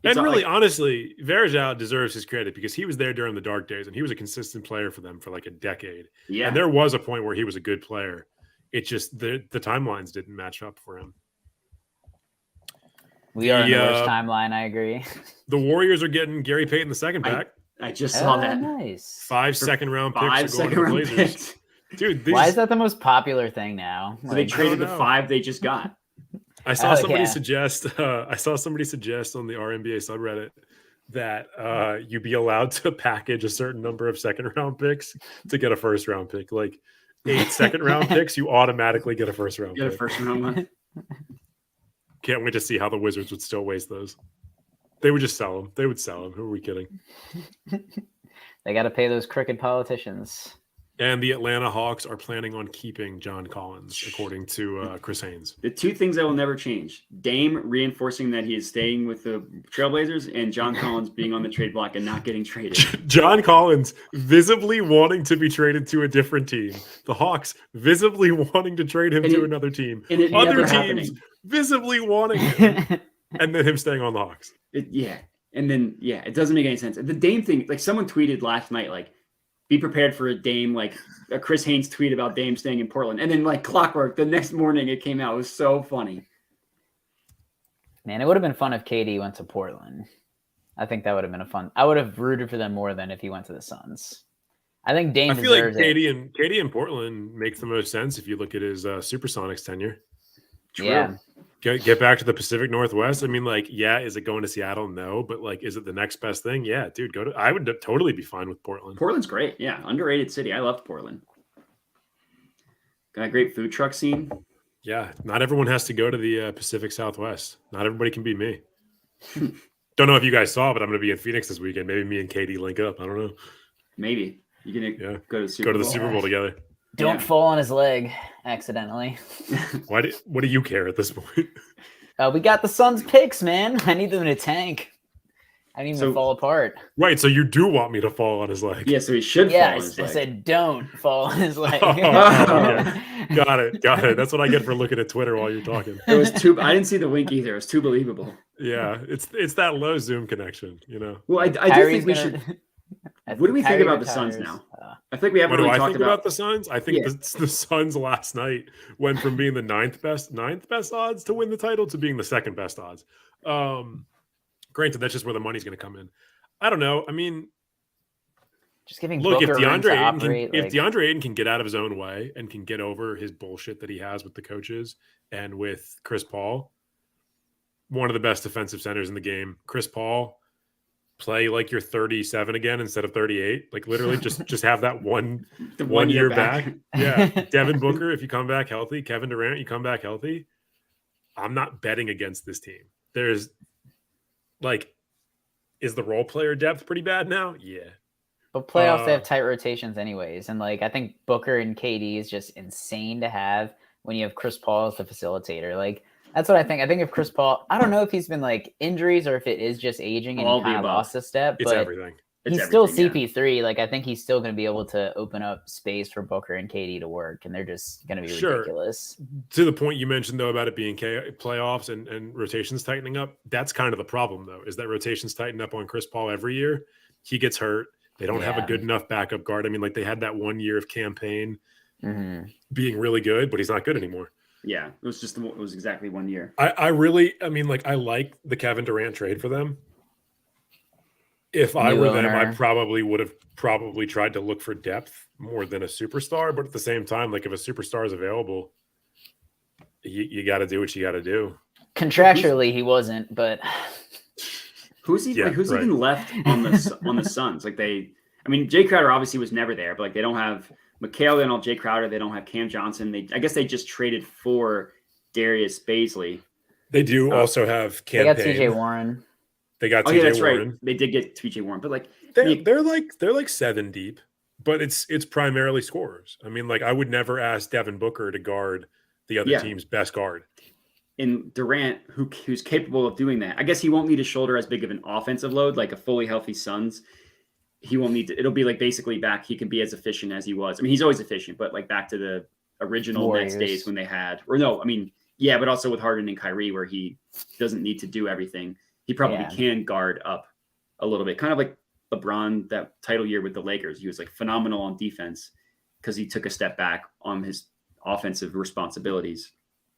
And really, honestly, Varejao deserves his credit because he was there during the dark days and he was a consistent player for them for like a decade. Yeah. And there was a point where he was a good player. It just, the timelines didn't match up for him. We are in the worst timeline, I agree. The Warriors are getting Gary Payton II back. I just saw that. Nice. 5 second-round picks are going to the Blazers. Dude, why is that the most popular thing now? So they traded the 5 they just got. I saw somebody suggest. I saw somebody suggest on the RNBA subreddit that you be allowed to package a certain number of second-round picks to get a first-round pick. Like 8 second-round picks, you automatically get a first-round. Get a first-round one. Can't wait to see how the Wizards would still waste those. They would just sell them. They would sell them. Who are we kidding? They got to pay those crooked politicians. And the Atlanta Hawks are planning on keeping John Collins, according to Chris Haynes. The 2 things that will never change: Dame reinforcing that he is staying with the Trailblazers, and John Collins being on the trade block and not getting traded. John Collins visibly wanting to be traded to a different team. The Hawks visibly wanting to trade him to another team. And other teams visibly wanting him. And then him staying on the Hawks. It doesn't make any sense. The Dame thing, like someone tweeted last night, like, be prepared for a Dame, like a Chris Haynes tweet about Dame staying in Portland. And then like clockwork, the next morning it came out. It was so funny. Man, it would have been fun if KD went to Portland. I think that would have been I would have rooted for them more than if he went to the Suns. I think Dame deserves like KD in Portland makes the most sense if you look at his Supersonics tenure. True. Yeah. Get back to the Pacific Northwest. I mean, like, yeah, is it going to Seattle? No, but like, is it the next best thing? Yeah, dude, I would totally be fine with Portland. Portland's great. Yeah, underrated city. I loved Portland. Got a great food truck scene. Yeah, not everyone has to go to the Pacific Southwest. Not everybody can be me. Don't know if you guys saw, but I'm going to be in Phoenix this weekend. Maybe me and Katie link up. I don't know. Maybe you're going to go to the Super Bowl together. Don't fall on his leg accidentally. What do you care at this point? We got the Suns picks, man. I need them to tank. I need them to fall apart. Right, so you do want me to fall on his leg. Yeah, so he should fall on his leg. I said don't fall on his leg. Got it. That's what I get for looking at Twitter while you're talking. It was too. I didn't see the wink either. It was too believable. Yeah, it's that low Zoom connection, you know. Well, I do think we should. What do we think about the Suns now? I think we haven't really talked about the Suns. I think the Suns last night went from being the ninth best odds to win the title to being the second best odds. Granted, that's just where the money's going to come in. I don't know. I mean, just giving look, if Booker DeAndre Ayton can get out of his own way and can get over his bullshit that he has with the coaches and with Chris Paul, one of the best defensive centers in the game. Chris Paul, play like you're 37 again instead of 38. Like literally just have that one year back. Yeah. Devin Booker, if you come back healthy, Kevin Durant, you come back healthy. I'm not betting against this team. There's like, is the role player depth pretty bad now? Yeah. But playoffs, they have tight rotations anyways. And like, I think Booker and KD is just insane to have when you have Chris Paul as the facilitator. Like, that's what I think. I think if Chris Paul, I don't know if he's been like injuries or if it is just aging and he kind of lost a step. It's but everything. He's still CP3. Yeah. Like, I think he's still going to be able to open up space for Booker and KD to work, and they're just going to be ridiculous. To the point you mentioned, though, about it being playoffs and rotations tightening up, that's kind of the problem, though, is that rotations tighten up on Chris Paul every year. He gets hurt. They don't have a good enough backup guard. I mean, like, they had that 1 year of campaign being really good, but he's not good anymore. Yeah, it was exactly 1 year. I like the Kevin Durant trade for them. If I were them, I probably would have tried to look for depth more than a superstar. But at the same time, like if a superstar is available, you got to do what you got to do. Contractually, he wasn't, but who's even left on the Suns? Like Jay Crowder obviously was never there, but like they don't have Mikal, they don't have Jay Crowder, they don't have Cam Johnson. I guess they just traded for Darius Baisley. They do also have Cam. They got TJ Warren. They got TJ Warren. Right. They did get TJ Warren, but like they're like 7 deep, but it's primarily scorers. I mean, like I would never ask Devin Booker to guard the other team's best guard. And Durant, who's capable of doing that, I guess he won't need to shoulder as big of an offensive load like a fully healthy Suns. He won't need to. It'll be like basically back. He can be as efficient as he was. I mean, he's always efficient, but like back to the original Nets days when they had, but also with Harden and Kyrie, where he doesn't need to do everything. He probably can guard up a little bit, kind of like LeBron that title year with the Lakers. He was like phenomenal on defense because he took a step back on his offensive responsibilities.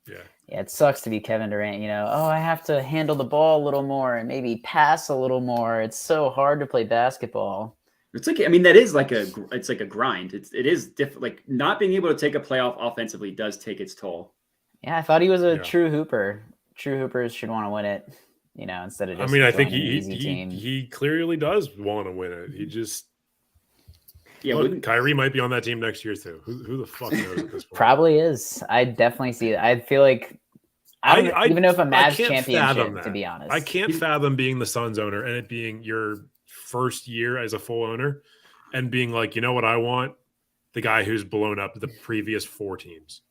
Yeah, it sucks to be Kevin Durant. I have to handle the ball a little more and maybe pass a little more. It's so hard to play basketball. It's like, that is like it's like a grind. It is different. Like not being able to take a playoff offensively does take its toll. Yeah, I thought he was a true hooper. True hoopers should want to win it. Instead of just I think he clearly does want to win it. He just Kyrie might be on that team next year too. Who the fuck knows at this point? Probably is. I definitely see it. I feel like I don't even know if a Mavs championship, to be honest. I can't fathom being the Suns owner and it being your first year as a full owner and being like, you know what I want? The guy who's blown up the previous 4 teams.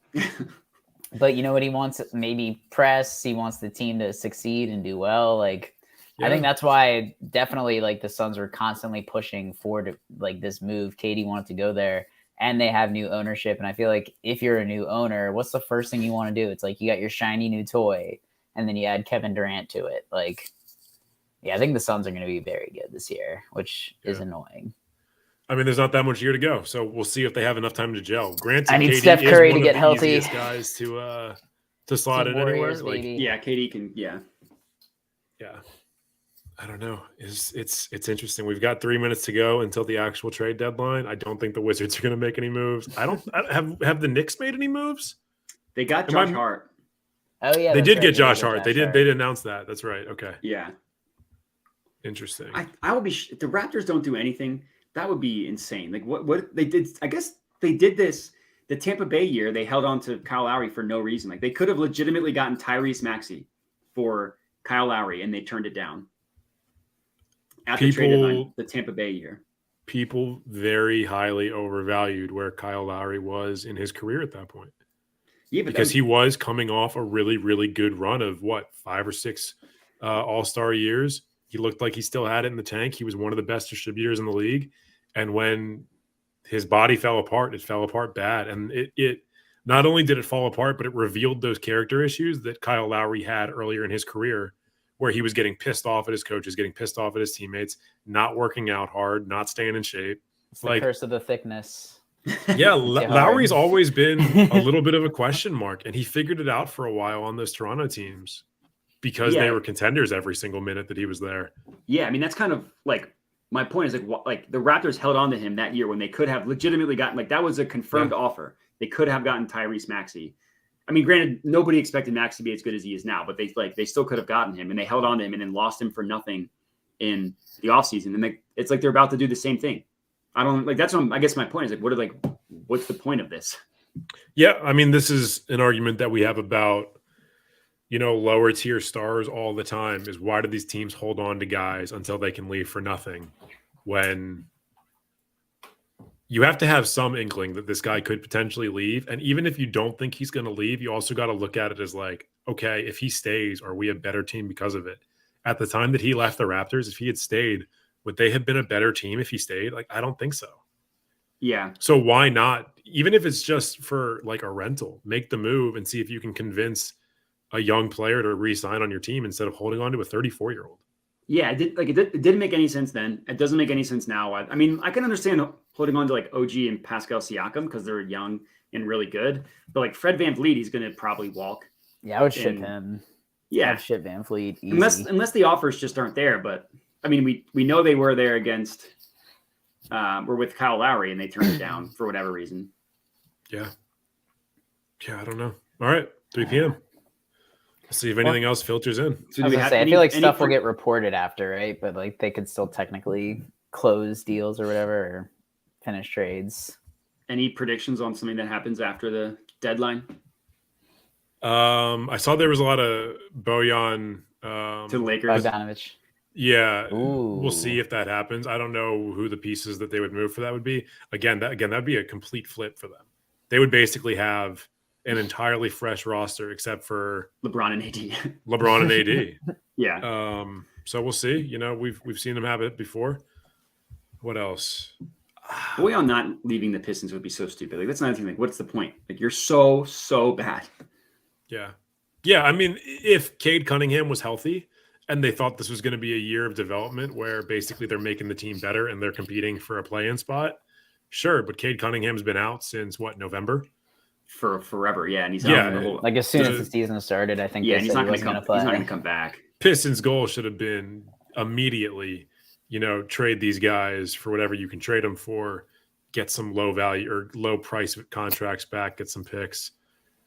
But you know what he wants? Maybe press. He wants the team to succeed and do well. Like, I think that's why definitely like the Suns were constantly pushing forward like this move. KD wanted to go there and they have new ownership. And I feel like if you're a new owner, what's the first thing you want to do? It's like you got your shiny new toy and then you add Kevin Durant to it. Like, I think the Suns are going to be very good this year, which is annoying. I mean, there's not that much year to go, so we'll see if they have enough time to gel. Granted, I need KD Steph Curry to get healthy. Guys to slot in anywhere. Like, KD can. Yeah. I don't know. It's interesting. We've got 3 minutes to go until the actual trade deadline. I don't think the Wizards are going to make any moves. I have the Knicks made any moves? They got Josh Hart. Oh yeah, they did get Josh Hart. They did announce that. That's right. Okay. Yeah. Interesting. I would be if the Raptors don't do anything. That would be insane. Like what they did. I guess they did this. The Tampa Bay year, they held on to Kyle Lowry for no reason. Like they could have legitimately gotten Tyrese Maxey for Kyle Lowry, and they turned it down. At the trade deadline, the Tampa Bay year. People very highly overvalued where Kyle Lowry was in his career at that point. Yeah, because he was coming off a really, really good run of 5 or 6 All-Star years. He looked like he still had it in the tank. He was one of the best distributors in the league. And when his body fell apart, it fell apart bad. And it not only did it fall apart, but it revealed those character issues that Kyle Lowry had earlier in his career, where he was getting pissed off at his coaches, getting pissed off at his teammates, not working out hard, not staying in shape. It's the curse of the thickness. Yeah, Lowry's always been a little bit of a question mark, and he figured it out for a while on those Toronto teams because they were contenders every single minute that he was there. Yeah, I mean, that's kind of like my point is like the Raptors held on to him that year when they could have legitimately gotten that was a confirmed offer. They could have gotten Tyrese Maxey, I mean, granted, nobody expected Max to be as good as he is now, but they still could have gotten him, and they held on to him and then lost him for nothing in the offseason. And it's like they're about to do the same thing. I don't like that's what I guess my point is like, what's the point of this? Yeah, I mean, this is an argument that we have about, lower tier stars all the time is why do these teams hold on to guys until they can leave for nothing when you have to have some inkling that this guy could potentially leave. And even if you don't think he's going to leave, you also got to look at it as like, okay, if he stays, are we a better team because of it? At the time that he left the Raptors, if he had stayed, would they have been a better team if he stayed? Like, I don't think so. Yeah. So why not, even if it's just for like a rental, make the move and see if you can convince a young player to re-sign on your team instead of holding on to a 34-year-old. Yeah, it didn't make any sense then. It doesn't make any sense now. I mean, I can understand holding on to like OG and Pascal Siakam because they're young and really good. But like Fred VanVleet, he's going to probably walk. Yeah, I would ship him. Yeah, I'd ship VanVleet easy. Unless the offers just aren't there. But I mean, we know they were there against. We're with Kyle Lowry and they turned it down for whatever reason. Yeah, I don't know. All right, 3 p.m. See if anything else filters in. So I feel like stuff will get reported after, right? But like they could still technically close deals or whatever, or finish trades. Any predictions on something that happens after the deadline? I saw there was a lot of Bojan to the Lakers. Bogdanovich. Yeah, Ooh. We'll see if that happens. I don't know who the pieces that they would move for that would be. That'd be a complete flip for them. They would basically have an entirely fresh roster except for LeBron and AD. LeBron and AD. Yeah. So we'll see. We've seen them have it before. What else? Bojan not leaving the Pistons would be so stupid. Like that's another thing. Like, what's the point? Like you're so bad. Yeah. I mean, if Cade Cunningham was healthy and they thought this was going to be a year of development where basically they're making the team better and they're competing for a play-in spot, sure. But Cade Cunningham's been out since November? For forever, yeah, and he's out the whole, like as soon as the season started, I think. Yeah, he's not going to play. He's not going to come back. Pistons' goal should have been immediately, trade these guys for whatever you can trade them for, get some low value or low price contracts back, get some picks,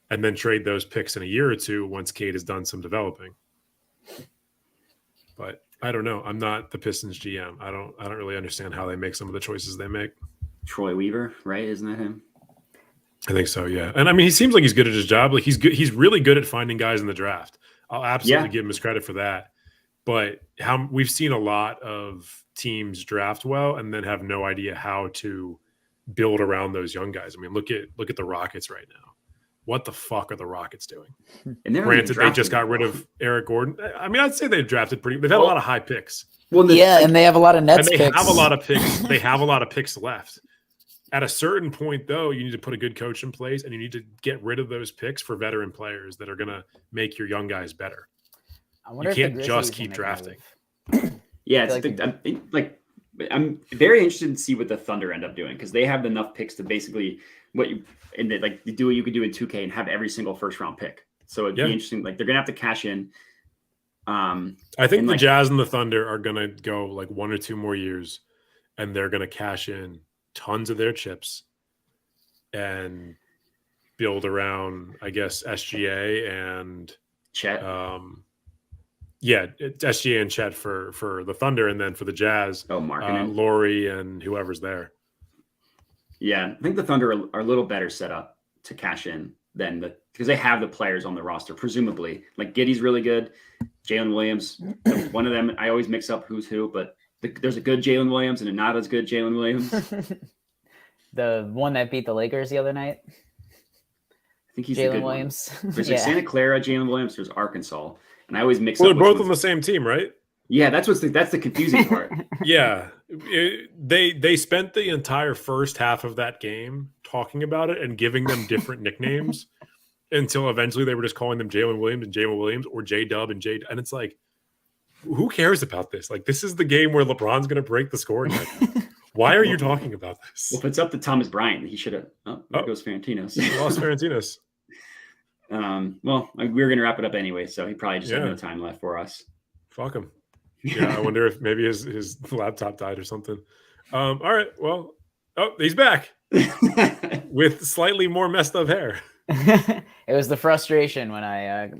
and then trade those picks in a year or two once Cade has done some developing. But I don't know. I'm not the Pistons GM. I don't really understand how they make some of the choices they make. Troy Weaver, right? Isn't that him? I think so, yeah. And I mean, he seems like he's good at his job. Like he's good. He's really good at finding guys in the draft. I'll absolutely give him his credit for that. But we've seen a lot of teams draft well and then have no idea how to build around those young guys. I mean, look at the Rockets right now. What the fuck are the Rockets doing? And granted, they just got rid of Eric Gordon. I mean, I'd say they've drafted pretty. They've had a lot of high picks. Well, and they have a lot of Nets. And they have a lot of picks. They have a lot of picks left. At a certain point, though, you need to put a good coach in place, and you need to get rid of those picks for veteran players that are going to make your young guys better. You can't just keep drafting. Yeah, I'm very interested to see what the Thunder end up doing because they have enough picks to basically do what you could do in 2K and have every single first round pick. So it'd be interesting. Like they're going to have to cash in. I think the Jazz and the Thunder are going to go like 1 or 2 more years, and they're going to cash in tons of their chips and build around, I guess, SGA and Chet. It's SGA and Chet for the Thunder, and then for the Jazz, Laurie and whoever's there. Yeah, I think the Thunder are a little better set up to cash in than because they have the players on the roster, presumably. Like Giddey's really good, Jalen Williams. One of them, I always mix up who's who, but there's a good Jalen Williams and a not as good Jalen Williams. The one that beat the Lakers the other night. I think he's Jalen Williams. There's like Santa Clara, Jalen Williams. There's Arkansas, and I always mix up. They're both on the same team, right? Yeah, that's the confusing part. Yeah, they spent the entire first half of that game talking about it and giving them different nicknames until eventually they were just calling them Jalen Williams and Jalen Williams or J Dub and J. And it's like, who cares about this? Like, this is the game where LeBron's going to break the scoring record. Why are you talking about this? Well, if it's up to Thomas Bryant, he should have. There goes Ferentinos. He lost Ferentinos. Well, we were going to wrap it up anyway, so he probably just had no time left for us. Fuck him. Yeah, I wonder if maybe his laptop died or something. All right, well, he's back with slightly more messed up hair. It was the frustration when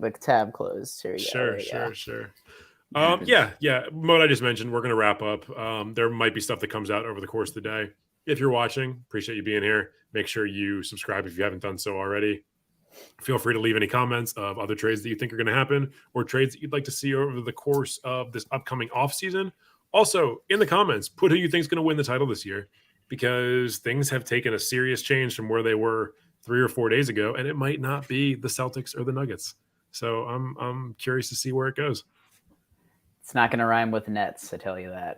the tab closed. Here we go. Sure. Yeah. Mode I just mentioned, we're going to wrap up. There might be stuff that comes out over the course of the day. If you're watching, appreciate you being here. Make sure you subscribe if you haven't done so already. Feel free to leave any comments of other trades that you think are going to happen or trades that you'd like to see over the course of this upcoming offseason. Also, in the comments, put who you think is going to win the title this year, because things have taken a serious change from where they were 3 or 4 days ago, and it might not be the Celtics or the Nuggets. So I'm curious to see where it goes. It's not going to rhyme with Nets, I tell you that.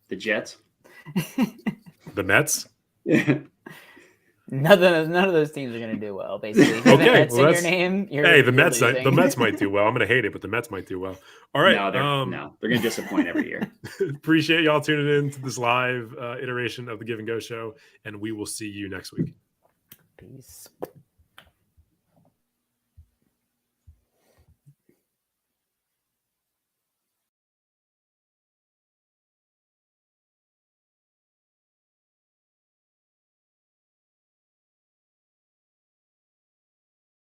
The Jets? The Mets? Yeah. None of those teams are going to do well, basically. Okay, well, your name. The Mets might do well. I'm going to hate it, but the Mets might do well. All right. No, they're going to disappoint every year. Appreciate y'all tuning in to this live iteration of the Give and Go show, and we will see you next week. Peace.